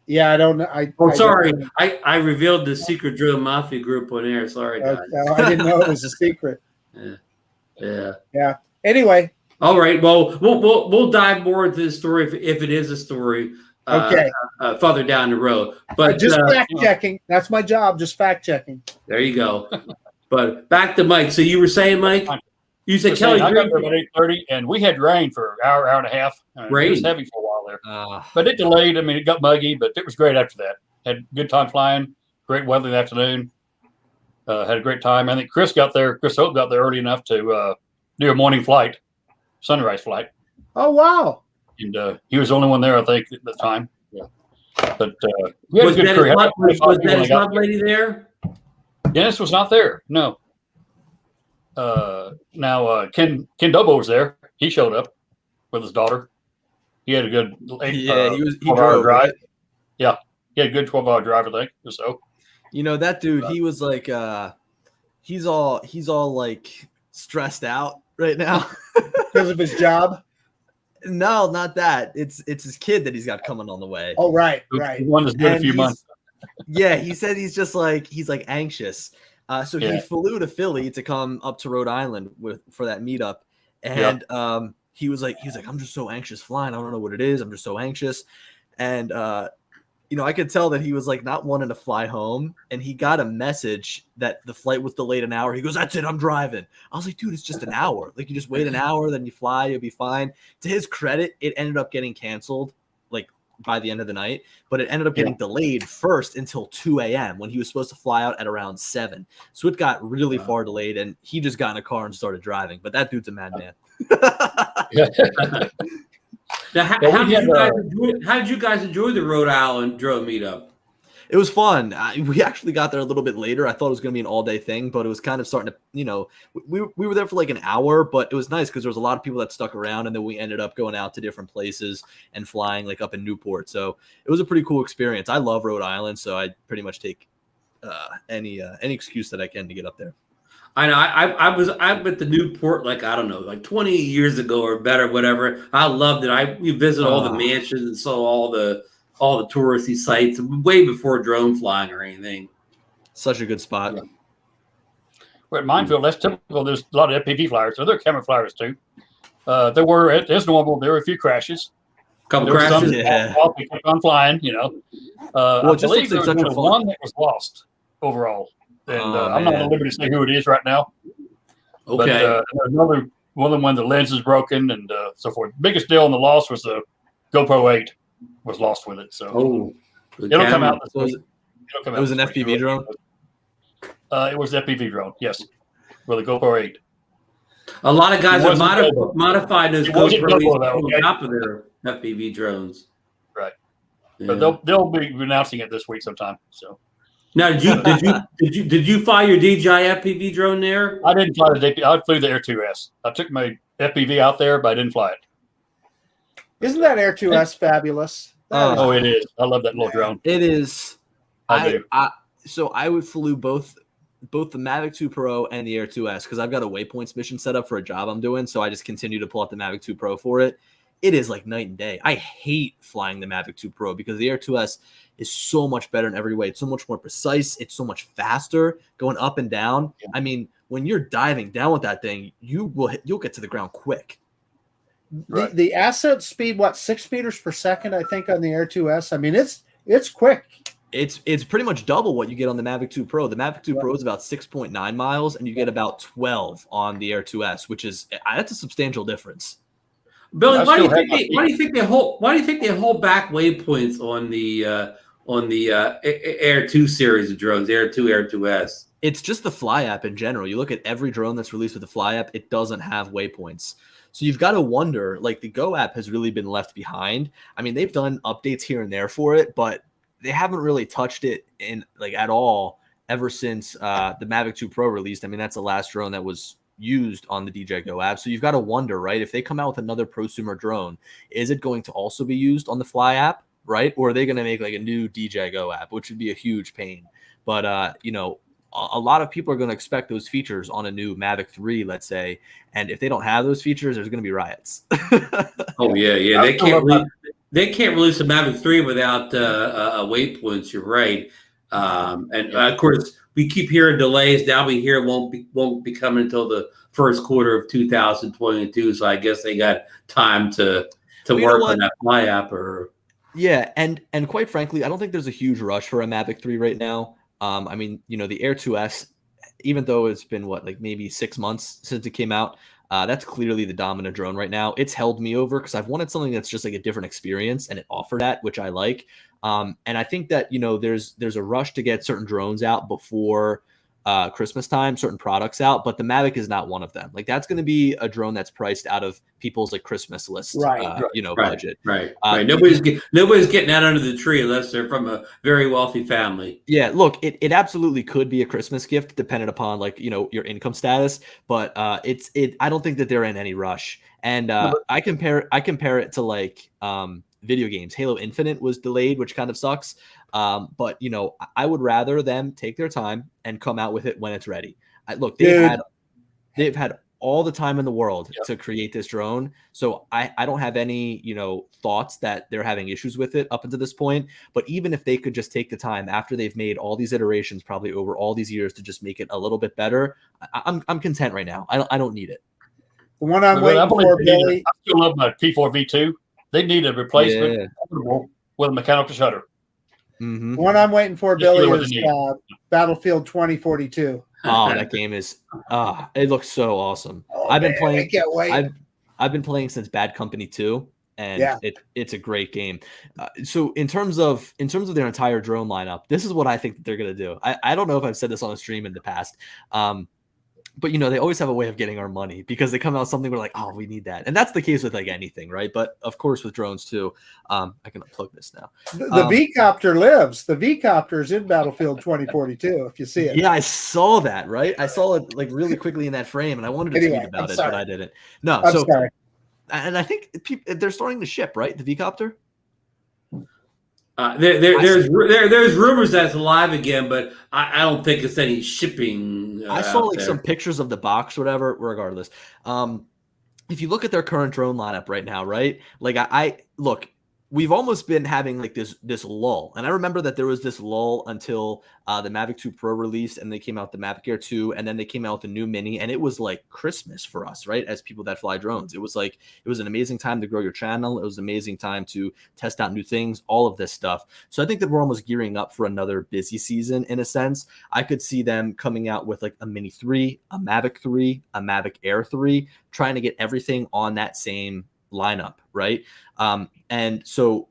Yeah, I don't know. I revealed the secret Drone Mafia group on air. Sorry, guys. I didn't know it was a secret. Yeah. Anyway. All right. Well, we'll dive more into the story if it is a story. Okay. Further down the road, but just fact checking. That's my job. Just fact checking. There you go. But back to Mike. So you were saying, Mike, you said Kelly. I got there about 8:30, and we had rain for an hour and a half. Rain. It was heavy for a while there, but it delayed. I mean, it got muggy, but it was great after that. Had a good time flying. Great weather in the afternoon. Had a great time. I think Chris Hope got there early enough to do a morning flight, sunrise flight. Oh wow! And he was the only one there, I think, at the time. Yeah. But we had was a good crew. Was Dennis Love lady there? Dennis was not there. No. Now Ken Dobo was there. He showed up with his daughter. He had a good he drove, drive. Right? Yeah, he had a good 12-hour drive, I think, or so. That dude, he was like, he's all like stressed out right now because of his job. No, not that. It's his kid that he's got coming on the way. Oh, right. One that's been a few months. Yeah, he said he's anxious. So he flew to Philly to come up to Rhode Island for that meetup, and he was like, I'm just so anxious flying. I don't know what it is. I'm just so anxious, and I could tell that he was like not wanting to fly home, and he got a message that the flight was delayed an hour. He goes, "That's it, I'm driving." I was like, "Dude, it's just an hour. Like, you just wait an hour, then you fly, you'll be fine." To his credit, it ended up getting canceled like by the end of the night, but it ended up getting delayed first until 2 a.m. when he was supposed to fly out at around 7. So it got really far delayed, and he just got in a car and started driving. But that dude's a madman. Now, how did you guys enjoy the Rhode Island drone meetup? It was fun. We actually got there a little bit later. I thought it was going to be an all-day thing, but it was kind of starting to, we were there for like an hour, but it was nice because there was a lot of people that stuck around, and then we ended up going out to different places and flying like up in Newport. So it was a pretty cool experience. I love Rhode Island, so I pretty much take any excuse that I can to get up there. I know. I went to Newport like, I don't know, like 20 years ago or better, whatever. I loved it. We visited all the mansions and saw all the touristy sites way before drone flying or anything. Such a good spot. Yeah. Well, at Minefield, that's typical. There's a lot of FPV flyers, so there are camera flyers too. There were, as normal, there were a few crashes. Couple crashes. They kept on flying, I believe there was one that was lost overall. And I'm not at liberty to say who it is right now. Okay. But another one when the lens is broken and so forth. Biggest deal in the loss was the GoPro 8 was lost with it. So it'll come out. It was an FPV drone? It was an FPV drone, yes, with a GoPro 8. A lot of guys have modified those GoPro on top of their FPV drones. Right. Yeah. But they'll be announcing it this week sometime. So. Now, did you fly your DJI FPV drone there? I didn't fly the DJI. I flew the Air 2S. I took my FPV out there, but I didn't fly it. Isn't that Air 2S fabulous? Oh, it is. I love that little drone. It is. I do. So I would flew both the Mavic 2 Pro and the Air 2S because I've got a waypoints mission set up for a job I'm doing. So I just continue to pull out the Mavic 2 Pro for it. It is like night and day. I hate flying the Mavic 2 Pro because the Air 2S is so much better in every way. It's so much more precise. It's so much faster going up and down. Yeah. I mean, when you're diving down with that thing, you'll get to the ground quick. Right. The ascent speed, 6 meters per second, I think, on the Air 2S. I mean, it's quick. It's pretty much double what you get on the Mavic 2 Pro. The Mavic 2 Pro is about 6.9 miles, and you get about 12 on the Air 2S, which is that's a substantial difference. Billy, why do you think they hold back waypoints on the Air 2 series of drones, Air 2, Air 2S? It's just the Fly app in general. You look at every drone that's released with the Fly app, it doesn't have waypoints. So you've got to wonder, like the Go app has really been left behind. I mean, they've done updates here and there for it, but they haven't really touched it in like at all ever since the Mavic 2 Pro released. I mean, that's the last drone that was used on the DJI Go app. So you've got to wonder, right? If they come out with another prosumer drone, is it going to also be used on the Fly app, right? Or are they going to make like a new DJI Go app, which would be a huge pain? But a lot of people are going to expect those features on a new Mavic 3, let's say. And if they don't have those features, there's going to be riots. Oh yeah. They can't release a Mavic 3 without a waypoints. You're right. And of course, we keep hearing delays. Now we hear it won't be coming until the first quarter of 2022. So I guess they got time to work on that fly app. Or yeah, and quite frankly, I don't think there's a huge rush for a Mavic 3 right now. I mean, the Air 2S, even though it's been maybe 6 months since it came out, that's clearly the dominant drone right now. It's held me over because I've wanted something that's just like a different experience, and it offered that, which I like. And I think that there's a rush to get certain drones out before Christmas time, certain products out, but the Mavic is not one of them. Like, that's going to be a drone that's priced out of people's Christmas list, budget. Right. Nobody's getting out under the tree unless they're from a very wealthy family. Yeah, look, it absolutely could be a Christmas gift dependent upon your income status, but I don't think that they're in any rush. And I compare it to video games. Halo Infinite was delayed, which kind of sucks. But I would rather them take their time and come out with it when it's ready. They've had all the time in the world to create this drone. So I don't have any, thoughts that they're having issues with it up until this point. But even if they could just take the time after they've made all these iterations, probably over all these years, to just make it a little bit better, I'm content right now. I don't need it. The one I'm waiting for, Billy. I still love my P4 V2. They need a replacement with a mechanical shutter. Mm-hmm. The one I'm waiting for, Billy, is Battlefield 2042. Oh, that game is it looks so awesome. I've been playing. I can't wait. I've been playing since Bad Company 2, and it's a great game. So in terms of their entire drone lineup, this is what I think that they're gonna do. I don't know if I've said this on a stream in the past. But they always have a way of getting our money because they come out with something we're like, oh, we need that. And that's the case with anything, right? But of course with drones too. I can unplug this now. The V-Copter lives. The V-Copter is in Battlefield 2042, if you see it. Yeah, I saw that, right? I saw it really quickly in that frame, and I wanted to tweet about it, but I didn't. No, I'm sorry. And I think they're starting to ship, right? The V-Copter? There's rumors that it's alive again, but I don't think it's any shipping. I saw some pictures of the box, whatever. Regardless, if you look at their current drone lineup right now, right? Look. We've almost been having this lull, and I remember that there was this lull until the Mavic 2 Pro released, and they came out the Mavic Air 2, and then they came out with the new Mini, and it was like Christmas for us, right? As people that fly drones, it was an amazing time to grow your channel. It was an amazing time to test out new things, all of this stuff. So I think that we're almost gearing up for another busy season in a sense. I could see them coming out with a Mini 3, a Mavic 3, a Mavic Air 3, trying to get everything on that same lineup, right? And so,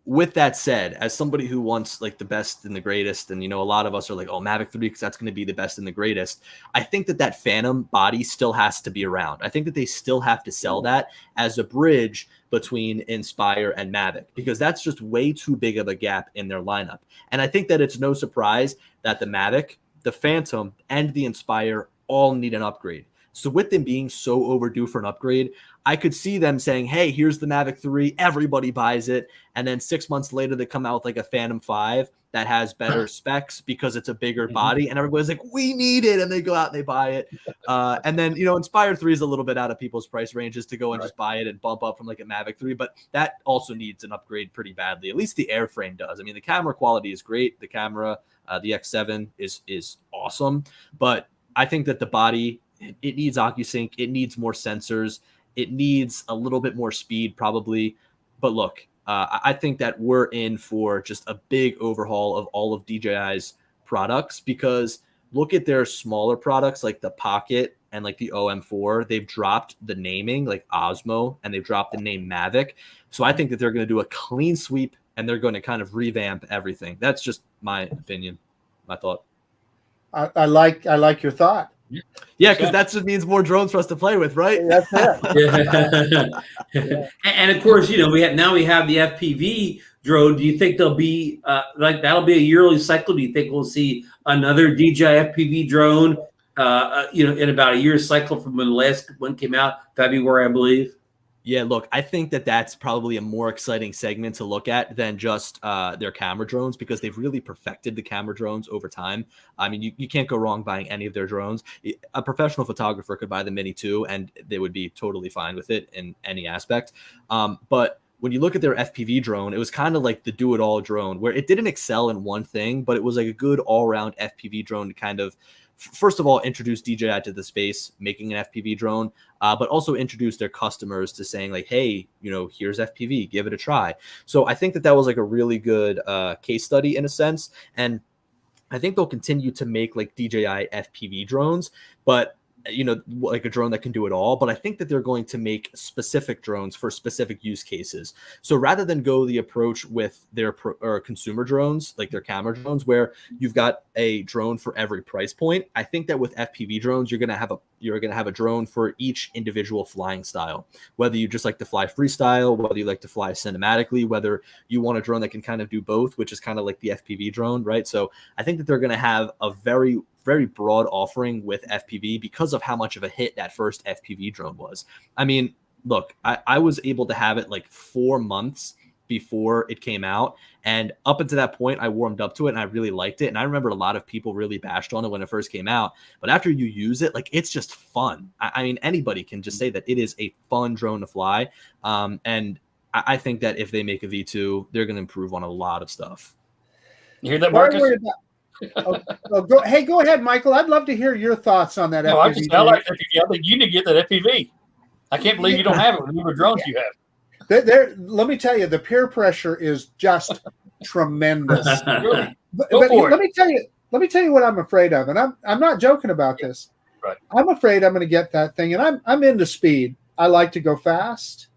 with that said, as somebody who wants the best and the greatest, and a lot of us are oh, Mavic 3, because that's going to be the best and the greatest. I think that Phantom body still has to be around. I think that they still have to sell that as a bridge between Inspire and Mavic, because that's just way too big of a gap in their lineup. And I think that it's no surprise that the Mavic, the Phantom, and the Inspire all need an upgrade. So with them being so overdue for an upgrade, I could see them saying, hey, here's the Mavic 3, everybody buys it. And then 6 months later, they come out with a Phantom 5 that has better specs because it's a bigger body. And everybody's like, we need it. And they go out and they buy it. And then, Inspire 3 is a little bit out of people's price ranges to go and just buy it and bump up from a Mavic 3. But that also needs an upgrade pretty badly. At least the airframe does. I mean, the camera quality is great. The camera, the X7 is awesome. But I think that the body, it needs OcuSync. It needs more sensors. It needs a little bit more speed probably. But look, I think that we're in for just a big overhaul of all of DJI's products, because look at their smaller products like the Pocket and the OM4. They've dropped the naming Osmo, and they've dropped the name Mavic. So I think that they're going to do a clean sweep, and they're going to kind of revamp everything. That's just my opinion, my thought. I like your thought. Yeah, because that just means more drones for us to play with, right? That's it. Yeah. And of course, we have the FPV drone. Do you think there'll be that'll be a yearly cycle? Do you think we'll see another DJI FPV drone in about a year's cycle from when the last one came out, February, I believe? Yeah, look, I think that that's probably a more exciting segment to look at than just their camera drones, because they've really perfected the camera drones over time. I mean, you can't go wrong buying any of their drones. A professional photographer could buy the Mini 2 and they would be totally fine with it in any aspect. But when you look at their FPV drone, it was kind of like the do-it-all drone, where it didn't excel in one thing, but it was like a good all-around FPV drone to kind of, first of all, introduce DJI to the space, making an FPV drone, but also introduce their customers to saying like, hey, here's FPV, give it a try. So I think that that was like a really good case study in a sense. And I think they'll continue to make like DJI FPV drones, but like a drone that can do it all. But I think that they're going to make specific drones for specific use cases. So rather than go the approach with their consumer drones, like their camera drones, where you've got a drone for every price point, I think that with FPV drones, you're going to have a drone for each individual flying style. Whether you just like to fly freestyle, whether you like to fly cinematically, whether you want a drone that can kind of do both, which is kind of like the FPV drone, right? So I think that they're going to have a very broad offering with FPV because of how much of a hit that first FPV drone was. I mean, look, I was able to have it like 4 months before it came out. And up until that point, I warmed up to it and I really liked it. And I remember a lot of people really bashed on it when it first came out. But after you use it, like, it's just fun. I mean, anybody can just say that it is a fun drone to fly. And I think that if they make a V2, they're going to improve on a lot of stuff. You hear that, Marcus? Go ahead, Michael. I'd love to hear your thoughts on that. No, I like FPV. I think you need to get that FPV. I can't believe you don't have it with the number of drones you have. Let me tell you, the peer pressure is just tremendous. Really? Let me tell you what I'm afraid of, and I'm not joking about this. Right. I'm afraid I'm going to get that thing, and I'm into speed. I like to go fast,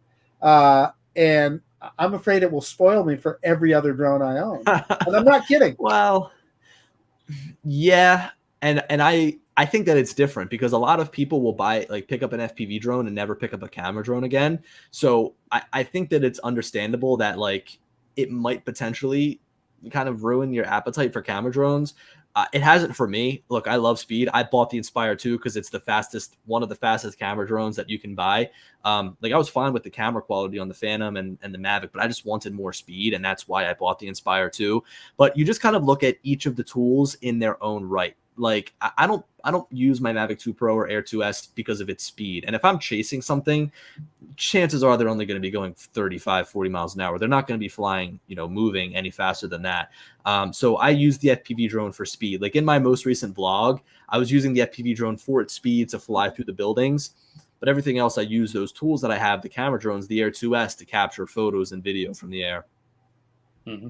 and I'm afraid it will spoil me for every other drone I own. And I'm not kidding. Well, yeah, and I think that it's different because a lot of people will pick up an FPV drone and never pick up a camera drone again. So I think that it's understandable that like it might potentially kind of ruin your appetite for camera drones. It hasn't for me. Look, I love speed. I bought the Inspire 2 because it's one of the fastest camera drones that you can buy. I was fine with the camera quality on the Phantom and the Mavic, but I just wanted more speed, and that's why I bought the Inspire 2. But you just kind of look at each of the tools in their own right. Like I don't use my Mavic 2 Pro or Air 2S because of its speed. And if I'm chasing something, chances are they're only going to be going 35, 40 miles an hour. They're not going to be flying, moving any faster than that. So I use the FPV drone for speed. Like in my most recent vlog, I was using the FPV drone for its speed to fly through the buildings. But everything else, I use those tools that I have, the camera drones, the Air 2S, to capture photos and video from the air. Mm-hmm.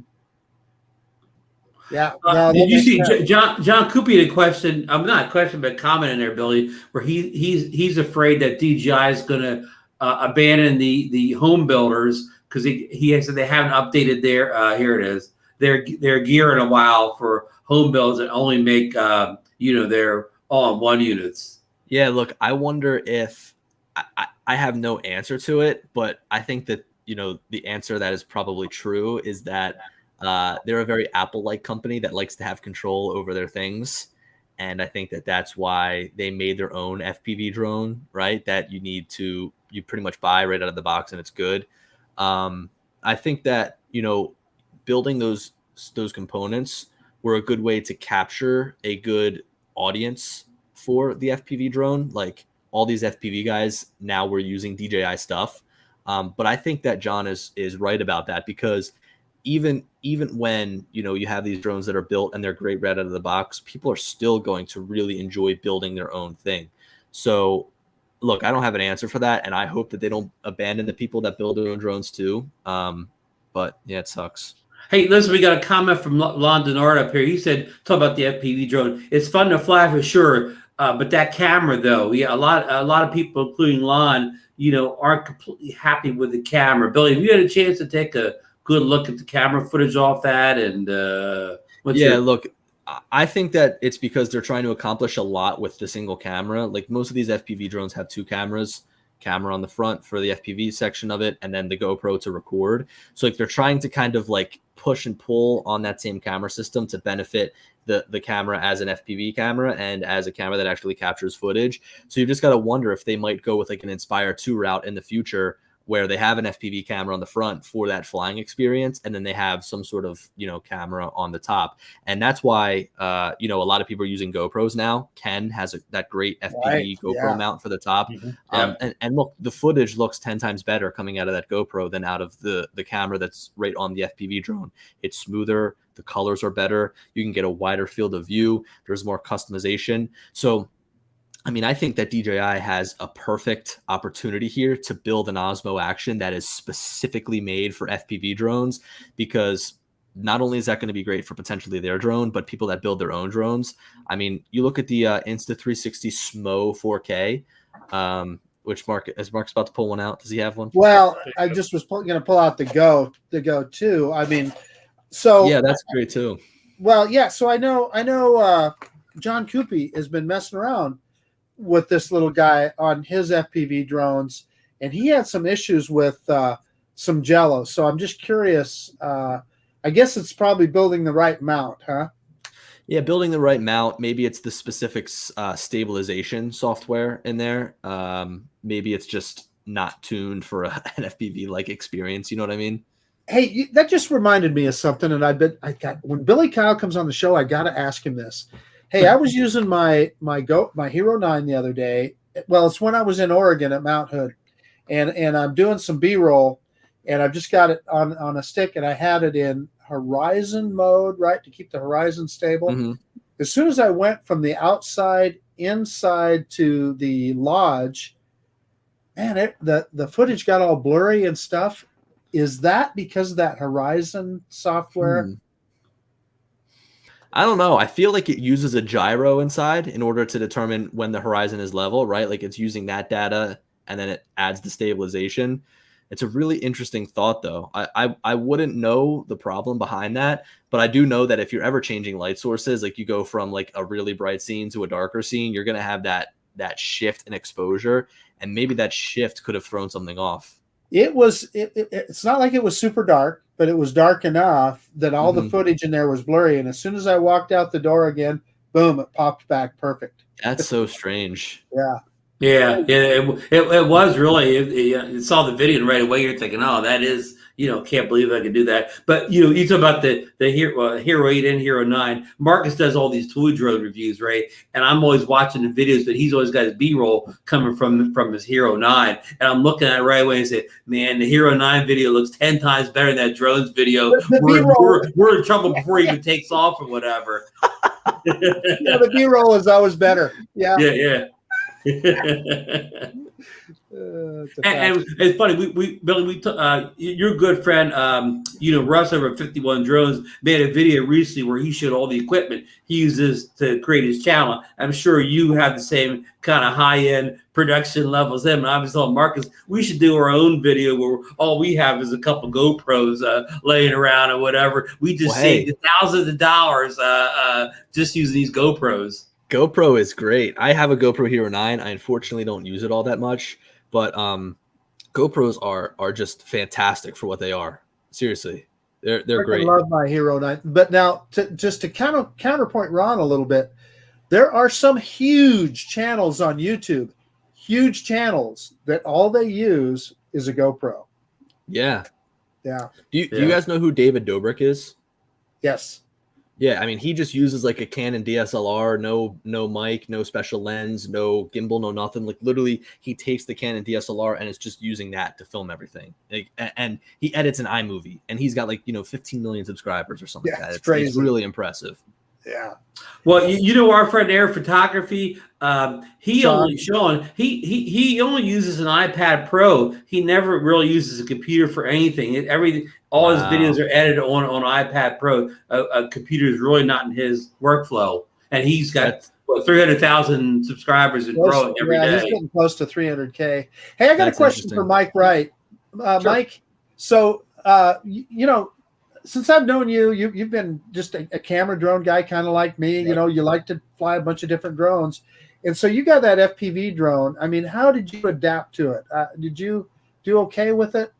Yeah. Did you see John Coopy had a question? Not a question, but a comment in there, Billy, where he's afraid that DJI is going to abandon the home builders because he said they haven't updated their here it is their gear in a while for home builds that only make their all-in-one units. Yeah, look, I wonder if I have no answer to it, but I think that the answer that is probably true is that they're a very Apple-like company that likes to have control over their things. And I think that that's why they made their own FPV drone, right? That you pretty much buy right out of the box and it's good. I think that, building those components were a good way to capture a good audience for the FPV drone. Like all these FPV guys now were using DJI stuff. But I think that John is right about that because even when you have these drones that are built and they're great right out of the box, people are still going to really enjoy building their own thing. So look, I don't have an answer for that, and I hope that they don't abandon the people that build their own drones too. But yeah, it sucks. Hey, listen, we got a comment from Lon Denard up here. He said, talk about the FPV drone. It's fun to fly for sure, but that camera though, yeah, a lot of people, including Lon, aren't completely happy with the camera. Billy, have you had a chance to take a good look at the camera footage off that? And look, I think that it's because they're trying to accomplish a lot with the single camera. Like most of these FPV drones have two cameras, camera on the front for the FPV section of it, and then the GoPro to record. So like they're trying to kind of like push and pull on that same camera system to benefit the camera as an FPV camera and as a camera that actually captures footage. So you just got to wonder if they might go with like an Inspire 2 route in the future, where they have an FPV camera on the front for that flying experience, and then they have some sort of, camera on the top. And that's why, a lot of people are using GoPros now. Ken has that great FPV GoPro mount for the top. And look, the footage looks 10 times better coming out of that GoPro than out of the camera that's right on the FPV drone. It's smoother. The colors are better. You can get a wider field of view. There's more customization. So, I think that DJI has a perfect opportunity here to build an Osmo Action that is specifically made for FPV drones, because not only is that going to be great for potentially their drone, but people that build their own drones. You look at the Insta360 SMO 4K, which Mark's about to pull one out. Does he have one? Well, I just was going to pull out the Go 2. So yeah, that's great too. Well, yeah. So I know John Coopy has been messing around with this little guy on his FPV drones, and he had some issues with some jello. So I'm just curious. I guess it's probably building the right mount, huh? Yeah, building the right mount. Maybe it's the specific stabilization software in there. Maybe it's just not tuned for an FPV-like experience. You know what I mean? Hey, that just reminded me of something, and when Billy Kyle comes on the show, I got to ask him this. Hey, I was using my Hero 9 the other day. Well, it's when I was in Oregon at Mount Hood, and I'm doing some B-roll, and I've just got it on a stick, and I had it in horizon mode, right, to keep the horizon stable. Mm-hmm. As soon as I went from the outside inside to the lodge, man, the footage got all blurry and stuff. Is that because of that horizon software? I don't know. I feel like it uses a gyro inside in order to determine when the horizon is level, right? Like it's using that data and then it adds the stabilization. It's a really interesting thought, though. I wouldn't know the problem behind that, but I do know that if you're ever changing light sources, like you go from like a really bright scene to a darker scene, you're going to have that shift in exposure, and maybe that shift could have thrown something off. It's not like it was super dark, but it was dark enough that all the footage in there was blurry. And as soon as I walked out the door again, boom, it popped back perfect. That's so strange. Yeah. Yeah. It was really, you saw the video and right away you're thinking, oh, that is, can't believe I could do that. But, you talk about the Hero 8 and Hero 9. Marcus does all these toy drone reviews, right? And I'm always watching the videos, but he's always got his B-roll coming from his Hero 9. And I'm looking at it right away and say, man, the Hero 9 video looks 10 times better than that drones video. We're in trouble before he even takes off or whatever. The B-roll is always better. Yeah. Yeah. And it's funny. Billy, your good friend, Russ over at 51 Drones made a video recently where he showed all the equipment he uses to create his channel. I'm sure you have the same kind of high-end production levels. And I was telling Marcus, we should do our own video where all we have is a couple GoPros laying around or whatever. We just saved thousands of dollars just using these GoPros. GoPro is great. I have a GoPro Hero 9. I unfortunately don't use it all that much, but GoPros are just fantastic for what they are. Seriously, they're great. I love my Hero 9. But now, to counterpoint Ron a little bit, there are some huge channels on YouTube, huge channels that all they use is a GoPro. Yeah. Yeah. Do you guys know who David Dobrik is? Yes. Yeah, I mean, he just uses like a Canon DSLR, no mic, no special lens, no gimbal, no nothing. Like literally, he takes the Canon DSLR and is just using that to film everything. Like, and he edits an iMovie, and he's got 15 million subscribers or something like that. It's crazy. It's really impressive. Yeah. Well, our friend Air Photography, he only uses an iPad Pro. He never really uses a computer for anything. All his videos are edited on iPad Pro. A computer is really not in his workflow, and he's got 300,000 subscribers and growing every day. He's getting close to 300K. Hey, I got a question for Mike Wright. Sure. Mike, so since I've known you, you've been just a camera drone guy, kind of like me. You like to fly a bunch of different drones, and so you got that FPV drone. I mean, how did you adapt to it? Did you do okay with it?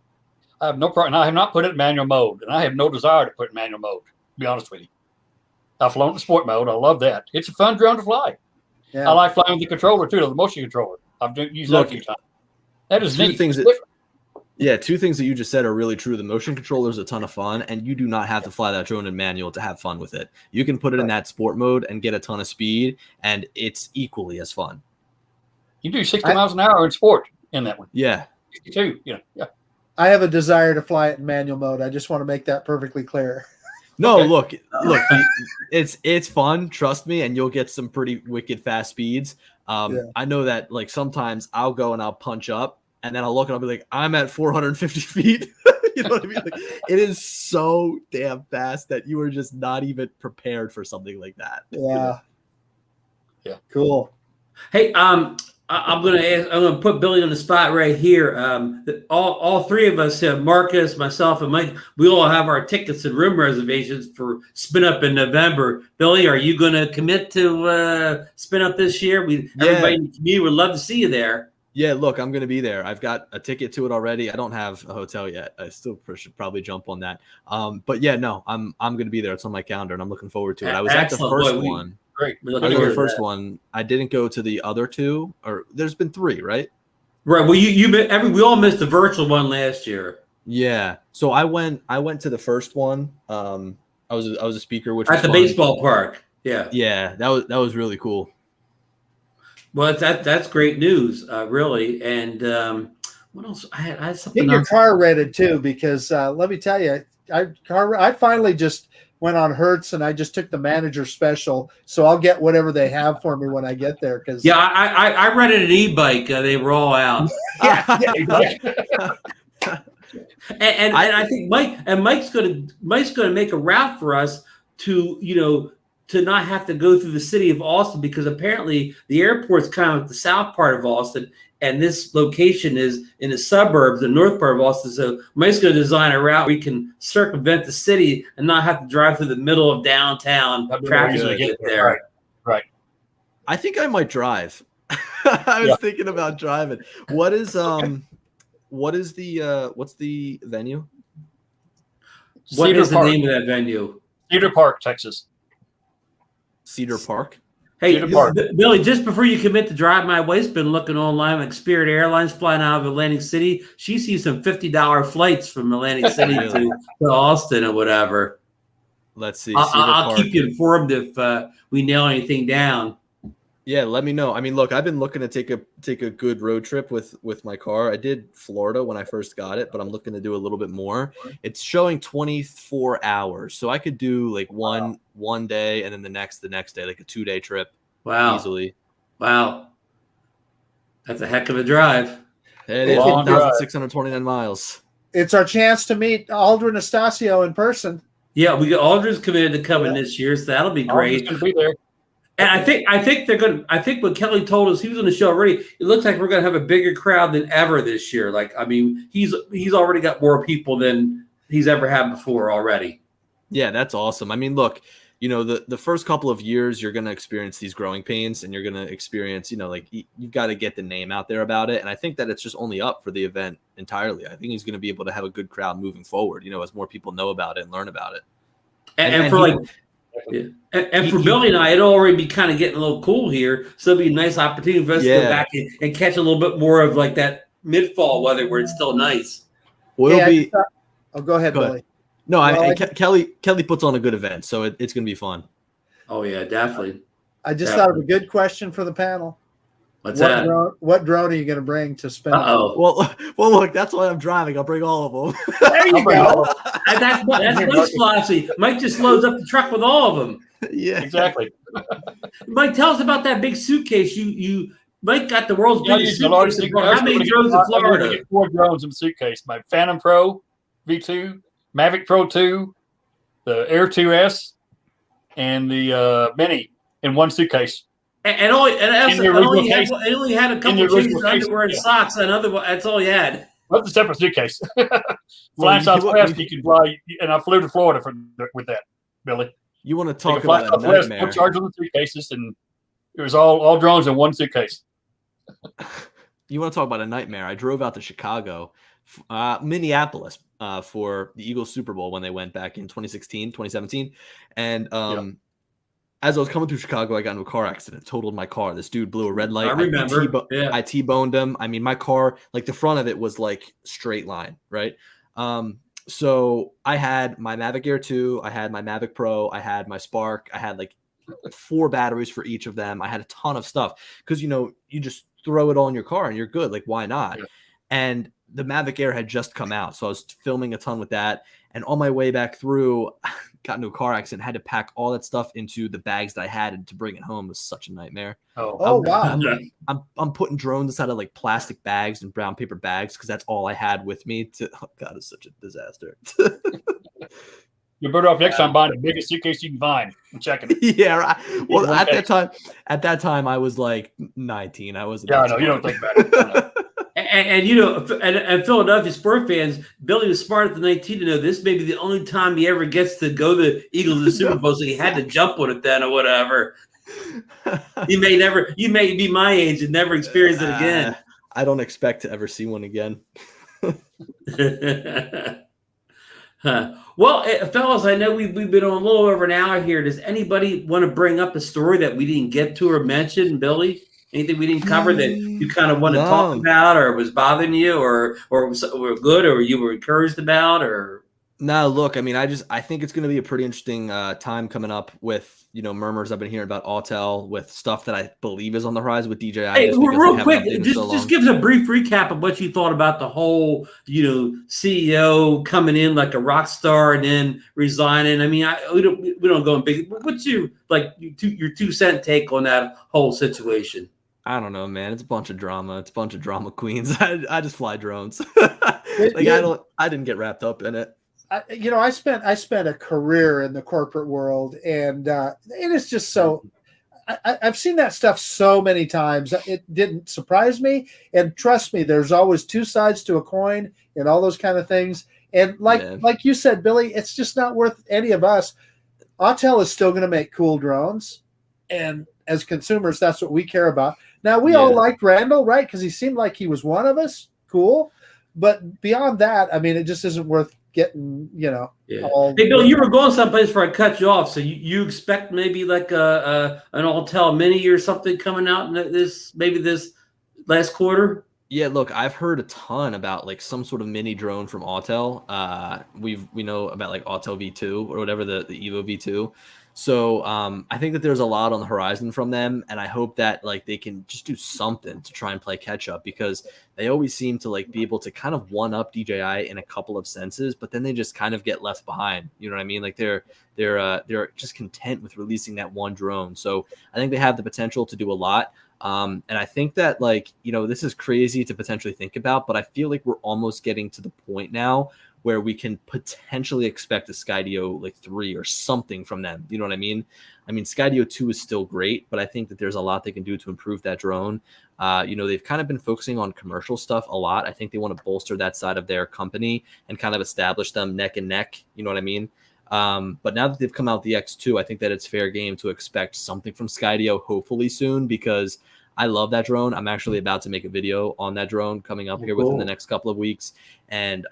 I have no problem. I have not put it in manual mode, and I have no desire to put it in manual mode, to be honest with you. I've flown in sport mode. I love that. It's a fun drone to fly. Yeah. I like flying with the controller, too, the motion controller. I've used that a few times. That is neat. Yeah, two things that you just said are really true. The motion controller is a ton of fun, and you do not have to fly that drone in manual to have fun with it. You can put it in that sport mode and get a ton of speed, and it's equally as fun. You do 60 miles an hour in sport in that one. Yeah. 62, yeah. I have a desire to fly it in manual mode. I just want to make that perfectly clear. No, Okay. look, it's fun, trust me, and you'll get some pretty wicked fast speeds. I know that like sometimes I'll go and I'll punch up, and then I'll look and I'll be like, I'm at 450 feet. You know what I mean? Like, it is so damn fast that you are just not even prepared for something like that. Yeah. Yeah. Cool. Hey, I'm gonna put Billy on the spot right here. All three of us, Marcus, myself, and Mike, we all have our tickets and room reservations for Spin Up in November. Billy, are you gonna commit to Spin Up this year? Everybody in the community would love to see you there. Yeah, look, I'm going to be there. I've got a ticket to it already. I don't have a hotel yet. I still should probably jump on that. But yeah, no, I'm going to be there. It's on my calendar, and I'm looking forward to it. I was at the first one. Great. I was at the first one. I didn't go to the other two, or there's been three, right? Right. Well, we all missed the virtual one last year. Yeah. So I went to the first one. I was a speaker, which was at the fun. baseball park. Yeah. Yeah, that was really cool. Well, that's great news, really. And what else? I had something. Get your else. car rented too, because let me tell you, I finally just went on Hertz and I just took the manager special, so I'll get whatever they have for me when I get there. Because I rented an e-bike. They were all out. And I think Mike's gonna make a route for us to not have to go through the city of Austin, because apparently the airport's kind of at the south part of Austin, and this location is in the suburbs, the north part of Austin. So Mike's going to design a route where we can circumvent the city and not have to drive through the middle of downtown traffic to get there. Right. I think I might drive. I was thinking about driving. What's the venue? What is the name of that venue? Cedar Park, Texas. Cedar Park. Hey, Cedar Park. Billy, just before you commit to drive, my wife's been looking online like Spirit Airlines flying out of Atlantic City. She sees some $50 flights from Atlantic City to Austin or whatever. Let's see. I'll keep you informed if we nail anything down. Yeah, let me know. I mean, look, I've been looking to take a good road trip with my car. I did Florida when I first got it, but I'm looking to do a little bit more. It's showing 24 hours, so I could do like one day and then the next day, like a 2-day trip. Wow, easily. Wow, that's a heck of a drive. It is 1,629 miles. it's our chance to meet Aldrin Estacio in person. Yeah, we got Aldrin's committed to coming this year, so that'll be great. Going to be there. And I think they're going. I think what Kelly told us, he was on the show already. It looks like we're going to have a bigger crowd than ever this year. Like, I mean, he's already got more people than he's ever had before already. Yeah, that's awesome. I mean, look, the first couple of years you're going to experience these growing pains, and you're going to experience, like you've got to get the name out there about it. And I think that it's just only up for the event entirely. I think he's going to be able to have a good crowd moving forward, as more people know about it and learn about it. And for Billy and I, it'll already be kind of getting a little cool here. So it'll be a nice opportunity for us to go back and catch a little bit more of like that mid-fall weather where it's still nice. Well, go ahead, Billy. No, Kelly puts on a good event, so it's going to be fun. Oh, yeah, definitely. I just thought of a good question for the panel. What drone are you going to bring to spin? Well, look, that's why I'm driving. I'll bring all of them. There you go. That's Mike's philosophy. Mike just loads up the truck with all of them. Yeah, exactly. Mike, tell us about that big suitcase. Mike got the world's biggest suitcase. How many drones in Florida? Get 4 drones in the suitcase. My Phantom Pro V2, Mavic Pro 2, the Air 2S, and the Mini in one suitcase. And only had a couple of changes of underwear and socks, and that's all he had. That's a separate suitcase. Flying Southwest, you can fly, and I flew to Florida with that, Billy. You want to talk about a nightmare? No charge on the suitcases, and it was all drones in one suitcase. You want to talk about a nightmare? I drove out to Chicago, Minneapolis, for the Eagles Super Bowl when they went back in 2016, 2017, and as I was coming through Chicago, I got into a car accident, totaled my car. This dude blew a red light. I remember. I T-boned him. I mean, my car, like the front of it was like straight line, right? So I had my Mavic Air 2, I had my Mavic Pro, I had my Spark, I had like 4 batteries for each of them. I had a ton of stuff because, you know, you just throw it all in your car and you're good. Like, why not? Yeah. And the Mavic Air had just come out. So I was filming a ton with that. And on my way back through, got into a car accident, had to pack all that stuff into the bags that I had, and to bring it home was such a nightmare. Wow. I'm putting drones inside of like plastic bags and brown paper bags because that's all I had with me. Oh God, it's such a disaster. You're better off next time buying the biggest suitcase you can find and checking it. Yeah, right. Well, at that time, I was like 19. I was. Yeah, I know. You don't think about it. And you know, and Philadelphia Spurs fans, Billy was smart at the 19 to know this may be the only time he ever gets to go to the Eagles to the Super Bowl, so he had to jump on it then or whatever. You may be my age and never experience it again. I don't expect to ever see one again. Well, fellas, I know we've been on a little over an hour here. Does anybody want to bring up a story that we didn't get to or mention, Billy? Anything we didn't cover that you kind of want to talk about, or was bothering you, or were good, or you were encouraged about, or? No, look, I mean, I think it's going to be a pretty interesting time coming up with, you know, murmurs I've been hearing about Autel, with stuff that I believe is on the horizon with DJI. Hey, real quick, just give us a brief recap of what you thought about the whole, you know, CEO coming in like a rock star and then resigning. I mean, we don't go in big. What's your your 2-cent take on that whole situation? I don't know, man. It's a bunch of drama. It's a bunch of drama queens. I just fly drones. I didn't get wrapped up in it. I spent a career in the corporate world, and it is just so. I've seen that stuff so many times. It didn't surprise me, and trust me, there's always 2 sides to a coin, and all those kind of things. And like you said, Billy, it's just not worth any of us. Autel is still going to make cool drones, and as consumers, that's what we care about. Now, we all liked Randall, right? Because he seemed like he was one of us. Cool. But beyond that, I mean, it just isn't worth getting, you know. Yeah. Hey, Bill, you were going someplace before I cut you off. So you expect maybe like an Autel Mini or something coming out in this last quarter? Yeah, look, I've heard a ton about like some sort of mini drone from Autel. We know about like Autel V2 or whatever, the Evo V2. So I think that there's a lot on the horizon from them, and I hope that like they can just do something to try and play catch up, because they always seem to like be able to kind of one up DJI in a couple of senses, but then they just kind of get left behind. You know what I mean? Like they're just content with releasing that one drone. So I think they have the potential to do a lot. And I think that, like, you know, this is crazy to potentially think about, but I feel like we're almost getting to the point now where we can potentially expect a Skydio like 3 or something from them. You know what I mean? I mean, Skydio 2 is still great, but I think that there's a lot they can do to improve that drone. You know, they've kind of been focusing on commercial stuff a lot. I think they want to bolster that side of their company and kind of establish them neck and neck. You know what I mean? But now that they've come out with the X2, I think that it's fair game to expect something from Skydio hopefully soon, because I love that drone. I'm actually about to make a video on that drone coming up here within the next couple of weeks. And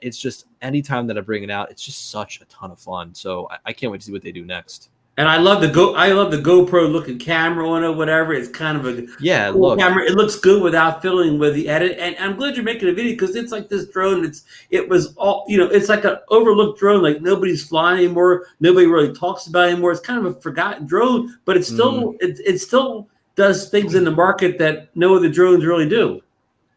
it's just, anytime that I bring it out, it's just such a ton of fun. So I can't wait to see what they do next. And I love the GoPro looking camera on it, whatever. It's kind of a cool camera. It looks good without fiddling with the edit. And I'm glad you're making a video, because it's like this drone. It was all, you know, it's like an overlooked drone. Like nobody's flying anymore. Nobody really talks about it anymore. It's kind of a forgotten drone, but it's still it still does things in the market that no other drones really do.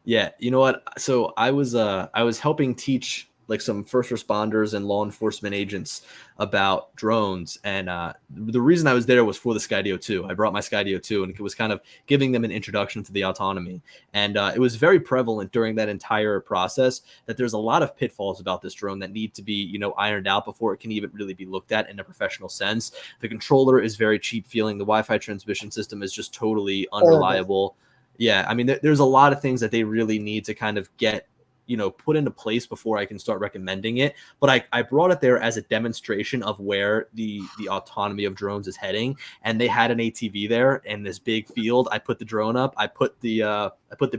Yeah, you know what? So I was helping teach like some first responders and law enforcement agents about drones, and the reason I was there was for the Skydio 2. I brought my Skydio 2, and it was kind of giving them an introduction to the autonomy. And it was very prevalent during that entire process that there's a lot of pitfalls about this drone that need to be, you know, ironed out before it can even really be looked at in a professional sense. The controller is very cheap feeling. The Wi-Fi transmission system is just totally unreliable. Yeah, I mean, there's a lot of things that they really need to kind of get, you know, put into place before I can start recommending it. But I brought it there as a demonstration of where the autonomy of drones is heading. And they had an ATV there in this big field. I put the drone up. I put the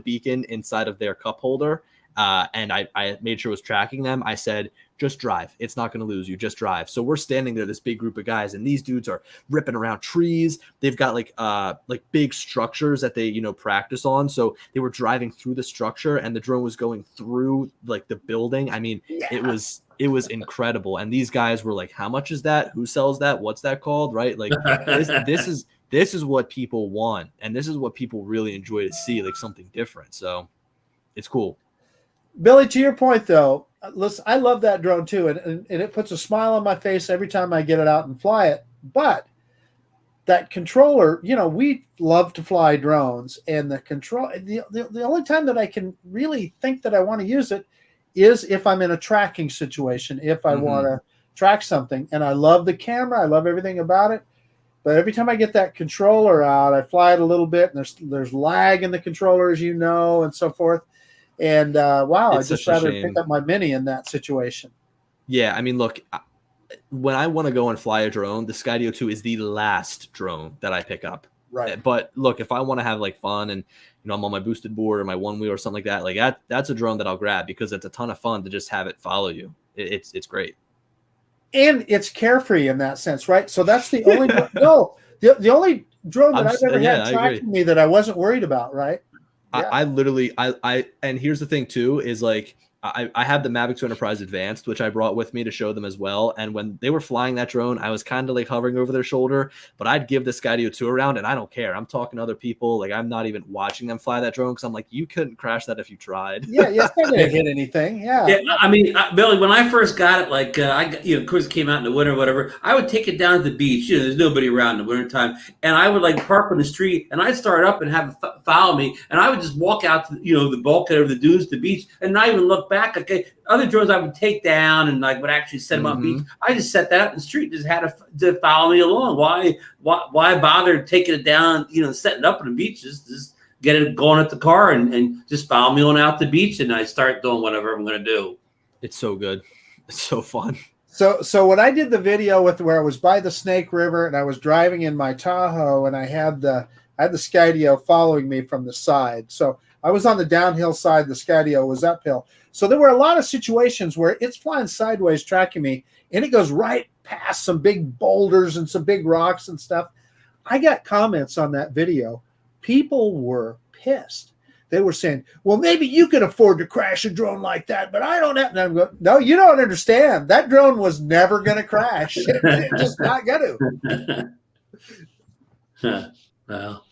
beacon inside of their cup holder. And I made sure it was tracking them. I said, just drive. It's not going to lose you. Just drive. So we're standing there, this big group of guys, and these dudes are ripping around trees. They've got like big structures that they, you know, practice on. So they were driving through the structure, and the drone was going through like the building. I mean, it was incredible. And these guys were like, how much is that? Who sells that? What's that called? Right? Like this is what people want, and this is what people really enjoy to see, like something different. So it's cool. Billy, to your point though, listen, I love that drone too, and it puts a smile on my face every time I get it out and fly it. But that controller, you know, we love to fly drones, and the only time that I can really think that I want to use it is if I'm in a tracking situation, if I want to track something. And I love the camera, I love everything about it. But every time I get that controller out, I fly it a little bit, and there's lag in the controller, as you know, and so forth. And wow, I just rather pick up my Mini in that situation. Yeah, I mean, look, when I want to go and fly a drone, the Skydio 2 is the last drone that I pick up. Right. But look, if I want to have like fun and, you know, I'm on my boosted board or my one wheel or something like that, like that's a drone that I'll grab because it's a ton of fun to just have it follow you. It's great. And it's carefree in that sense, right? So that's the only the only drone that I've ever had tracking me that I wasn't worried about, right? Yeah. I literally and here's the thing too, is like I have the Mavic 2 Enterprise Advanced, which I brought with me to show them as well. And when they were flying that drone, I was kind of like hovering over their shoulder, but I'd give the Skydio 2 around, and I don't care. I'm talking to other people. Like, I'm not even watching them fly that drone because I'm like, you couldn't crash that if you tried. Yeah, it's not going to hit anything. Yeah. I mean, Billy, when I first got it, like, of course, it came out in the winter or whatever, I would take it down to the beach. You know, there's nobody around in the wintertime. And I would, like, park on the street, and I'd start up and have it follow me. And I would just walk out to, you know, the bulkhead of the dunes to the beach and not even look back. Okay. Other drones I would take down and like would actually set them up beach. I just set that up in the street, just had to follow me along. Why bother taking it down, you know, setting up on the beach? Just get it going at the car and just follow me on out the beach, and I start doing whatever I'm going to do. It's so good. It's so fun. So when I did the video with where I was by the Snake River and I was driving in my Tahoe and I had the Skydio following me from the side. So I was on the downhill side, the Skydio was uphill. So there were a lot of situations where it's flying sideways, tracking me, and it goes right past some big boulders and some big rocks and stuff. I got comments on that video. People were pissed. They were saying, well, maybe you could afford to crash a drone like that, but I don't have. And I'm going, no, you don't understand. That drone was never going to crash. It's just not going to. Well.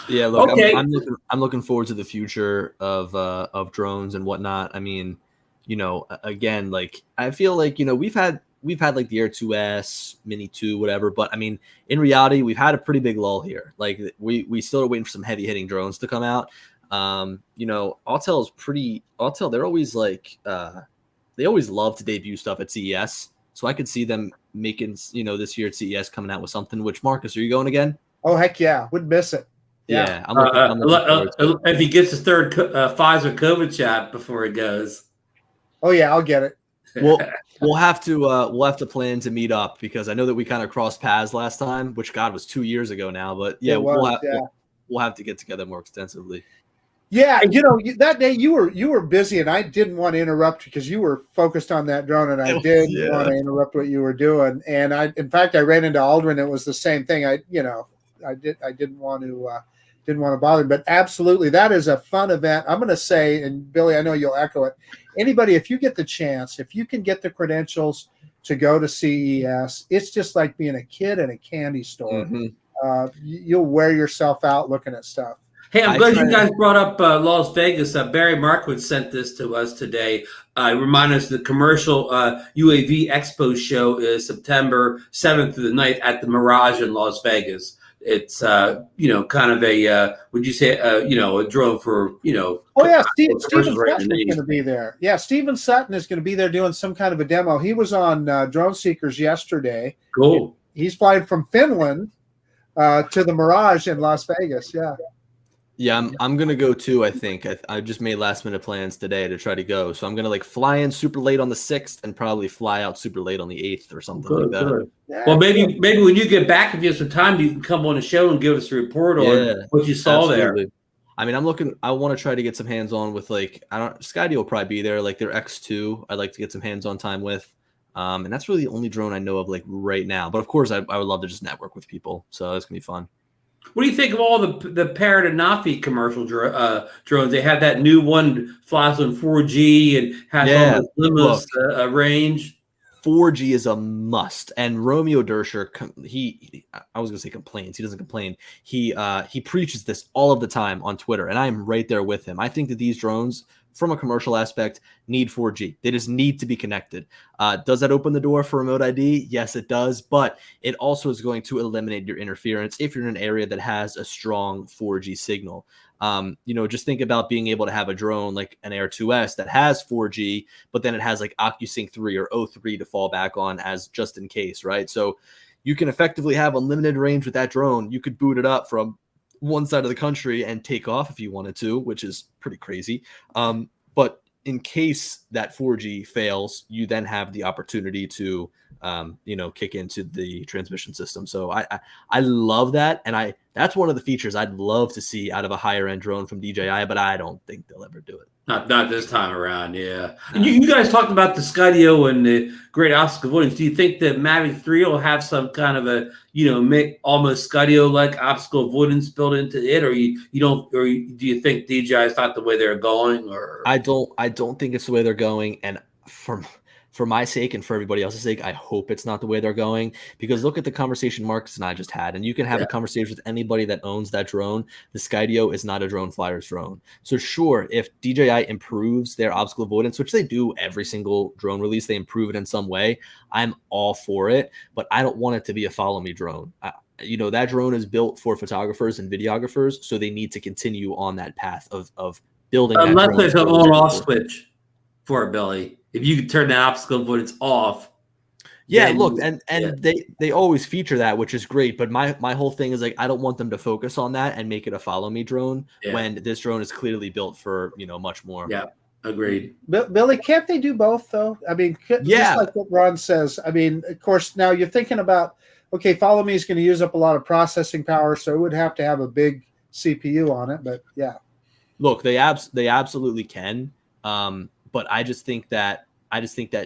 Yeah, look, okay. I'm looking forward to the future of drones and whatnot. I mean, you know, again, like I feel like, you know, we've had like the Air 2S, Mini 2, whatever. But I mean, in reality, we've had a pretty big lull here. Like we still are waiting for some heavy hitting drones to come out. You know, Autel, they're always like they always love to debut stuff at CES. So I could see them making, you know, this year at CES coming out with something. Which, Marcus, are you going again? Oh, heck yeah. Wouldn't miss it. Yeah, I'm looking if he gets his third Pfizer COVID shot before he goes. Oh yeah, I'll get it. We'll have to plan to meet up because I know that we kind of crossed paths last time, which God was 2 years ago now. But yeah, we'll have to get together more extensively. Yeah, you know, that day you were busy, and I didn't want to interrupt because you were focused on that drone, and I didn't want to interrupt what you were doing. And in fact, I ran into Aldrin. It was the same thing. I didn't want to bother him, but absolutely, that is a fun event. I'm going to say, and Billy, I know you'll echo it. Anybody, if you get the chance, if you can get the credentials to go to CES, it's just like being a kid in a candy store. You'll wear yourself out looking at stuff. Hey, I'm glad you guys brought up Las Vegas. Barry Markwood sent this to us today. Remind us the commercial UAV Expo show is September 7th to the 9th at the Mirage in Las Vegas. It's you know, kind of a would you say you know, a drone for, you know. Oh yeah, Steven Sutton is going to be there. Yeah, Steven Sutton is going to be there doing some kind of a demo. He was on Drone Seekers yesterday. Cool. He's flying from Finland to the Mirage in Las Vegas. Yeah. Yeah, I'm gonna go too. I think I just made last minute plans today to try to go. So I'm gonna like fly in super late on the 6th and probably fly out super late on the 8th or something like that. Yeah, well, maybe when you get back, if you have some time, you can come on the show and give us a report on what you saw there. I mean, I want to try to get some hands on with Skydio will probably be there, like their X2. I'd like to get some hands on time with. And that's really the only drone I know of like right now. But of course, I would love to just network with people. So it's gonna be fun. What do you think of all the Parrot and Nafi commercial drones? They have that new one flies on 4G and has all the limos range. 4G is a must. And Romeo Dersher, I was gonna say complains. He doesn't complain. He preaches this all of the time on Twitter, and I'm right there with him. I think that these drones, from a commercial aspect, need 4G. They just need to be connected. Does that open the door for remote ID? Yes, it does. But it also is going to eliminate your interference if you're in an area that has a strong 4G signal. Just think about being able to have a drone like an Air 2S that has 4G, but then it has like OcuSync 3 or O3 to fall back on as just in case, right? So you can effectively have unlimited range with that drone. You could boot it up from one side of the country and take off if you wanted to, which is pretty crazy. But in case that 4G fails, you then have the opportunity to, kick into the transmission system. So I love that. And that's one of the features I'd love to see out of a higher end drone from DJI, but I don't think they'll ever do it. Not this time around, yeah. And you guys talked about the Skydio and the great obstacle avoidance. Do you think that Mavic 3 will have some kind of a, make almost Skydio-like obstacle avoidance built into it, or you don't, or do you think DJI is not the way they're going? Or I don't think it's the way they're going, and for my sake and for everybody else's sake, I hope it's not the way they're going, because look at the conversation Marcus and I just had, and you can have a conversation with anybody that owns that drone. The Skydio is not a drone flyer's drone. So sure, if DJI improves their obstacle avoidance, which they do every single drone release, they improve it in some way, I'm all for it, but I don't want it to be a follow me drone. That drone is built for photographers and videographers, so they need to continue on that path of building. Unless there's an on-off switch for it, Billy. If you could turn the obstacle avoidance off. Yeah, look, and they always feature that, which is great. But my whole thing is like, I don't want them to focus on that and make it a follow me drone when this drone is clearly built for, much more. Yeah, agreed. Billy, can't they do both though? I mean, just like what Ron says. I mean, of course, now you're thinking about, okay, follow me is going to use up a lot of processing power, so it would have to have a big CPU on it. But yeah, look, they absolutely can. But I just think that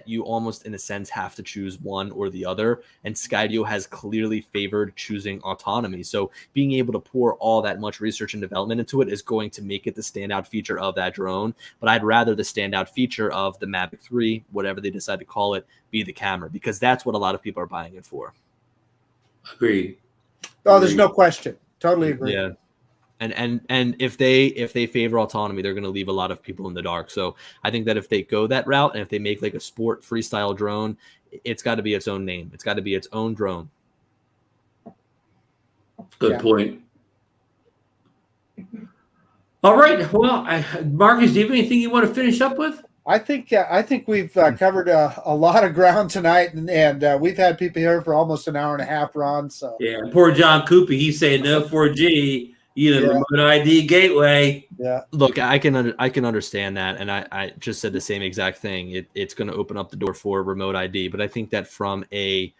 you almost, in a sense, have to choose one or the other. And Skydio has clearly favored choosing autonomy. So being able to pour all that much research and development into it is going to make it the standout feature of that drone. But I'd rather the standout feature of the Mavic 3, whatever they decide to call it, be the camera, because that's what a lot of people are buying it for. Agreed. Oh, there's no question. Totally agree. Yeah. And if they favor autonomy, they're going to leave a lot of people in the dark. So I think that if they go that route, and if they make like a sport freestyle drone, it's got to be its own name. It's got to be its own drone. Good point. All right. Well, Marcus, do you have anything you want to finish up with? I think we've covered a lot of ground tonight, and we've had people here for almost an hour and a half, Ron. So yeah, poor John Coopy, he's saying no 4G. Remote ID gateway. Yeah. Look, I can understand that, and I just said the same exact thing. It's going to open up the door for remote ID, but I think that from a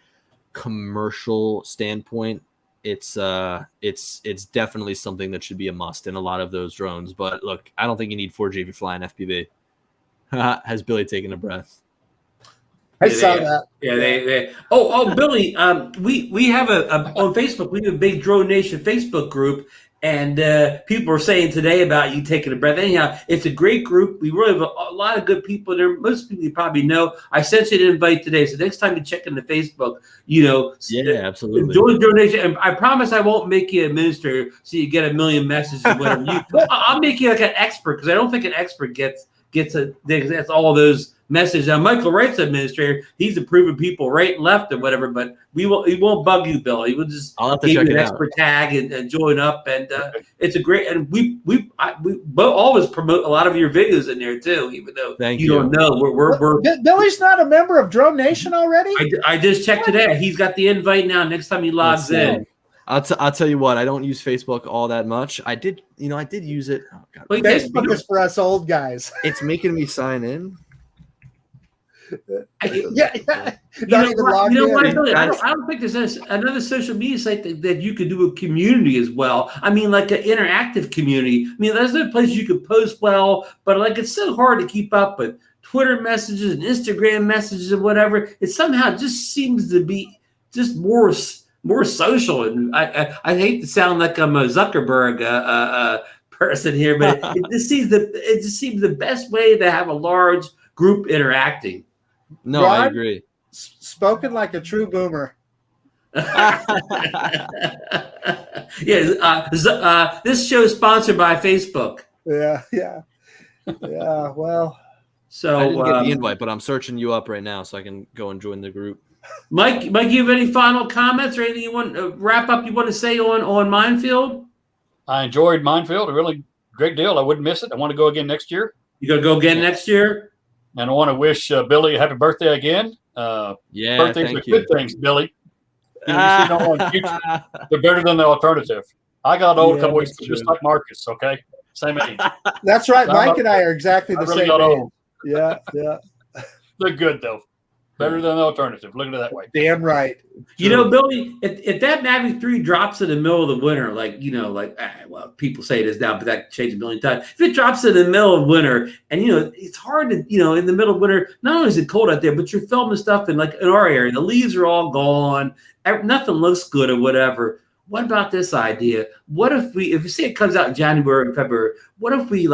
commercial standpoint, it's definitely something that should be a must in a lot of those drones. But look, I don't think you need 4G if you're flying FPV. Has Billy taken a breath? I saw that. Yeah, they. Oh, Billy. We have on Facebook. We have a big DroneNation Facebook group, and people are saying today about you taking a breath. Anyhow, it's a great group. We really have a lot of good people there. Most people you probably know. I sent you an invite today, so next time you check into Facebook, yeah, absolutely. Join DroneNation, and I promise I won't make you a minister so you get a million messages or whatever. I'll make you like an expert, because I don't think an expert gets that's all those messages. Now, Michael Wright's administrator, he's approving people right and left and whatever, but he won't bug you, Bill. He will just give you an expert tag and join up, and it's a great. And we always promote a lot of your videos in there too, even though you don't know. We're Billy's not a member of DroneNation already. I just checked today. He's got the invite now. Next time he logs in. I'll tell you what, I don't use Facebook all that much. I did use it. Oh, God. Facebook is for us old guys. It's making me sign in. Yeah. You Not know even what, logged you know in. what, Billy? I don't think there's another social media site that you could do a community as well. I mean, like an interactive community. I mean, there's no place you could post well, but like it's so hard to keep up with Twitter messages and Instagram messages and whatever. It somehow just seems to be just more social. And I hate to sound like I'm a Zuckerberg person here, but it just seems the best way to have a large group interacting. No, Rod? I agree. Spoken like a true boomer. This show is sponsored by Facebook. Yeah. Well, So I didn't get the invite, but I'm searching you up right now so I can go and join the group. Mike, you have any final comments or anything you want wrap up? You want to say on Minefield? I enjoyed Minefield. A really great deal. I wouldn't miss it. I want to go again next year. You gonna go again next year? And I want to wish Billy a happy birthday again. Yeah, Birthdays thank are you. good things, Billy. You see them on YouTube. They're better than the alternative. I got old a couple weeks ago, just like Marcus, okay? Same age. that's right. I'm Mike not- and I are exactly I the really same got age. old. Yeah. They're good, though. Better than the alternative. Look at it that way. Damn right. You know, Billy, if that Mavic 3 drops in the middle of the winter, well, people say it is now, but that changed a million times. If it drops in the middle of winter, and it's hard to, in the middle of winter, not only is it cold out there, but you're filming stuff in our area, the leaves are all gone, nothing looks good or whatever. What about this idea? What if we say it comes out in January and February, what if we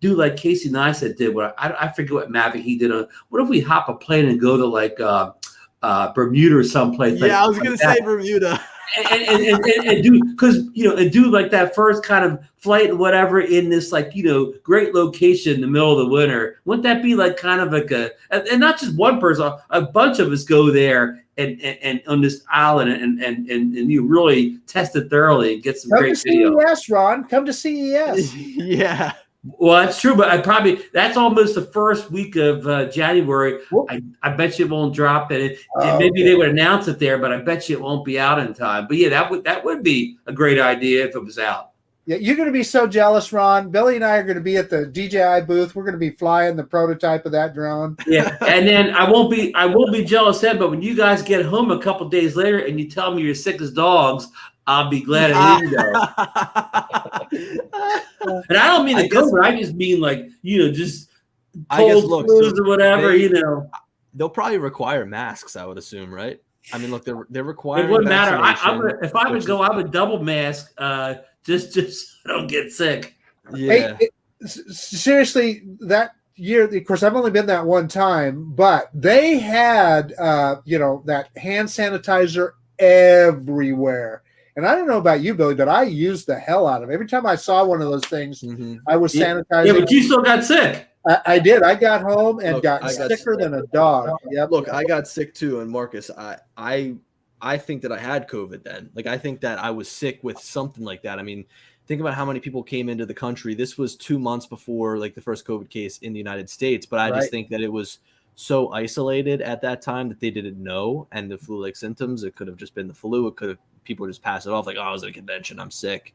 do like Casey Neistat did? I forget what Mavic he did. What if we hop a plane and go to Bermuda or someplace? Yeah, I was gonna say Bermuda. and do like that first kind of flight or whatever in this great location in the middle of the winter. Wouldn't that be and not just one person, a bunch of us go there and on this island and you really test it thoroughly and get some Come great to video. CES, Ron. Come to CES. Yeah. Well, that's true, but that's almost the first week of January. I bet you it won't drop it. And maybe they would announce it there, but I bet you it won't be out in time. But yeah, that would be a great idea if it was out. Yeah, you're going to be so jealous, Ron. Billy and I are going to be at the DJI booth. We're going to be flying the prototype of that drone. Yeah, and then I won't be jealous then. But when you guys get home a couple days later and you tell me you're sick as dogs, I'll be glad I didn't go. And I don't mean the COVID. I just mean just cold flus or whatever. They'll probably require masks. I would assume, right? I mean, look, they're requiring. It wouldn't matter. If I would go, I would double mask. Just so I don't get sick. Yeah. Seriously, that year, of course, I've only been that one time, but they had, that hand sanitizer everywhere. And I don't know about you, Billy, but I used the hell out of it. Every time I saw one of those things, I was sanitizing. Yeah, but you still got sick. I did. I got home and got sicker than a dog. Yep. Look, I got sick too. And Marcus, I think that I had COVID then. I think that I was sick with something like that. I mean, think about how many people came into the country. This was 2 months before the first COVID case in the United States. But I just think that it was so isolated at that time that they didn't know. And the flu-like symptoms, it could have just been the flu. It could have people just pass it off I was at a convention, I'm sick.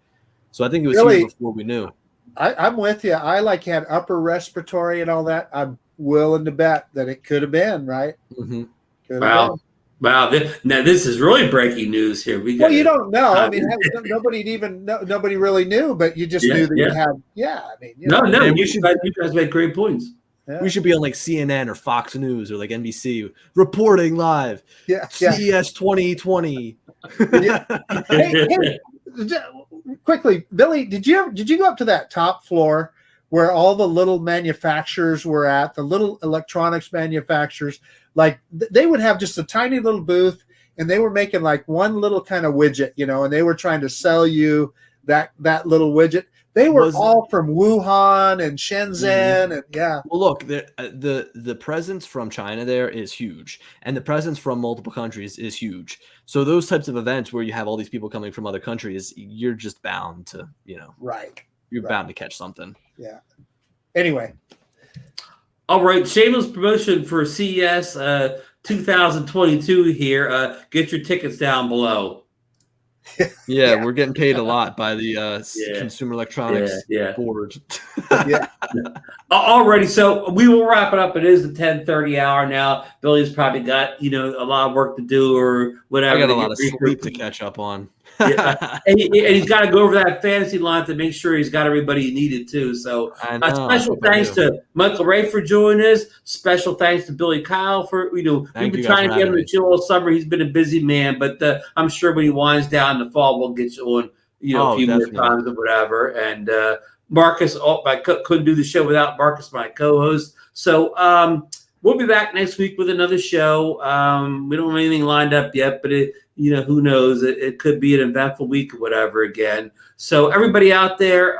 So I think it was here before we knew. I'm with you. I had upper respiratory and all that. I'm willing to bet that it could have been, right? Mm-hmm. Wow. Now this is really breaking news here. Well, you don't know. I mean, nobody really knew, but you just knew that you had. Yeah, I mean, you guys make great points. Yeah. We should be on CNN or Fox News or NBC reporting live. Yeah. CES 2020. Hey, quickly, Billy, did you go up to that top floor where all the little manufacturers were at, the little electronics manufacturers? They would have just a tiny little booth, and they were making one little kind of widget, and they were trying to sell you that little widget. They were all from Wuhan and Shenzhen, and yeah. Well, look, the presence from China there is huge, and the presence from multiple countries is huge. So those types of events where you have all these people coming from other countries, you're just bound to, right. You're bound to catch something. Yeah. Anyway. All right, shameless promotion for CES 2022 here. Get your tickets down below. Yeah, we're getting paid a lot by the Yeah. Consumer Electronics Yeah. Board. Yeah. Alrighty, so we will wrap it up. It is the 10:30 hour now. Billy's probably got a lot of work to do or whatever. I got to a lot get of ready for- sleep to catch up on. and he's got to go over that fantasy line to make sure he's got everybody he needed too. So I know, special thanks to Michael Ray for joining us. Special thanks to Billy Kyle for we've Thank been you guys trying for to get him having to me. chill all summer. He's been a busy man, but I'm sure when he winds down in the fall, we'll get you on a few definitely. more times or whatever. And Marcus, I couldn't do the show without Marcus, my co-host. So we'll be back next week with another show. We don't have anything lined up yet, but who knows? It could be an eventful week or whatever again. So everybody out there,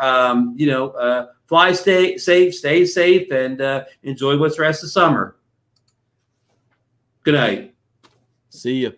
fly stay safe, and enjoy what's the rest of summer. Good night. See you.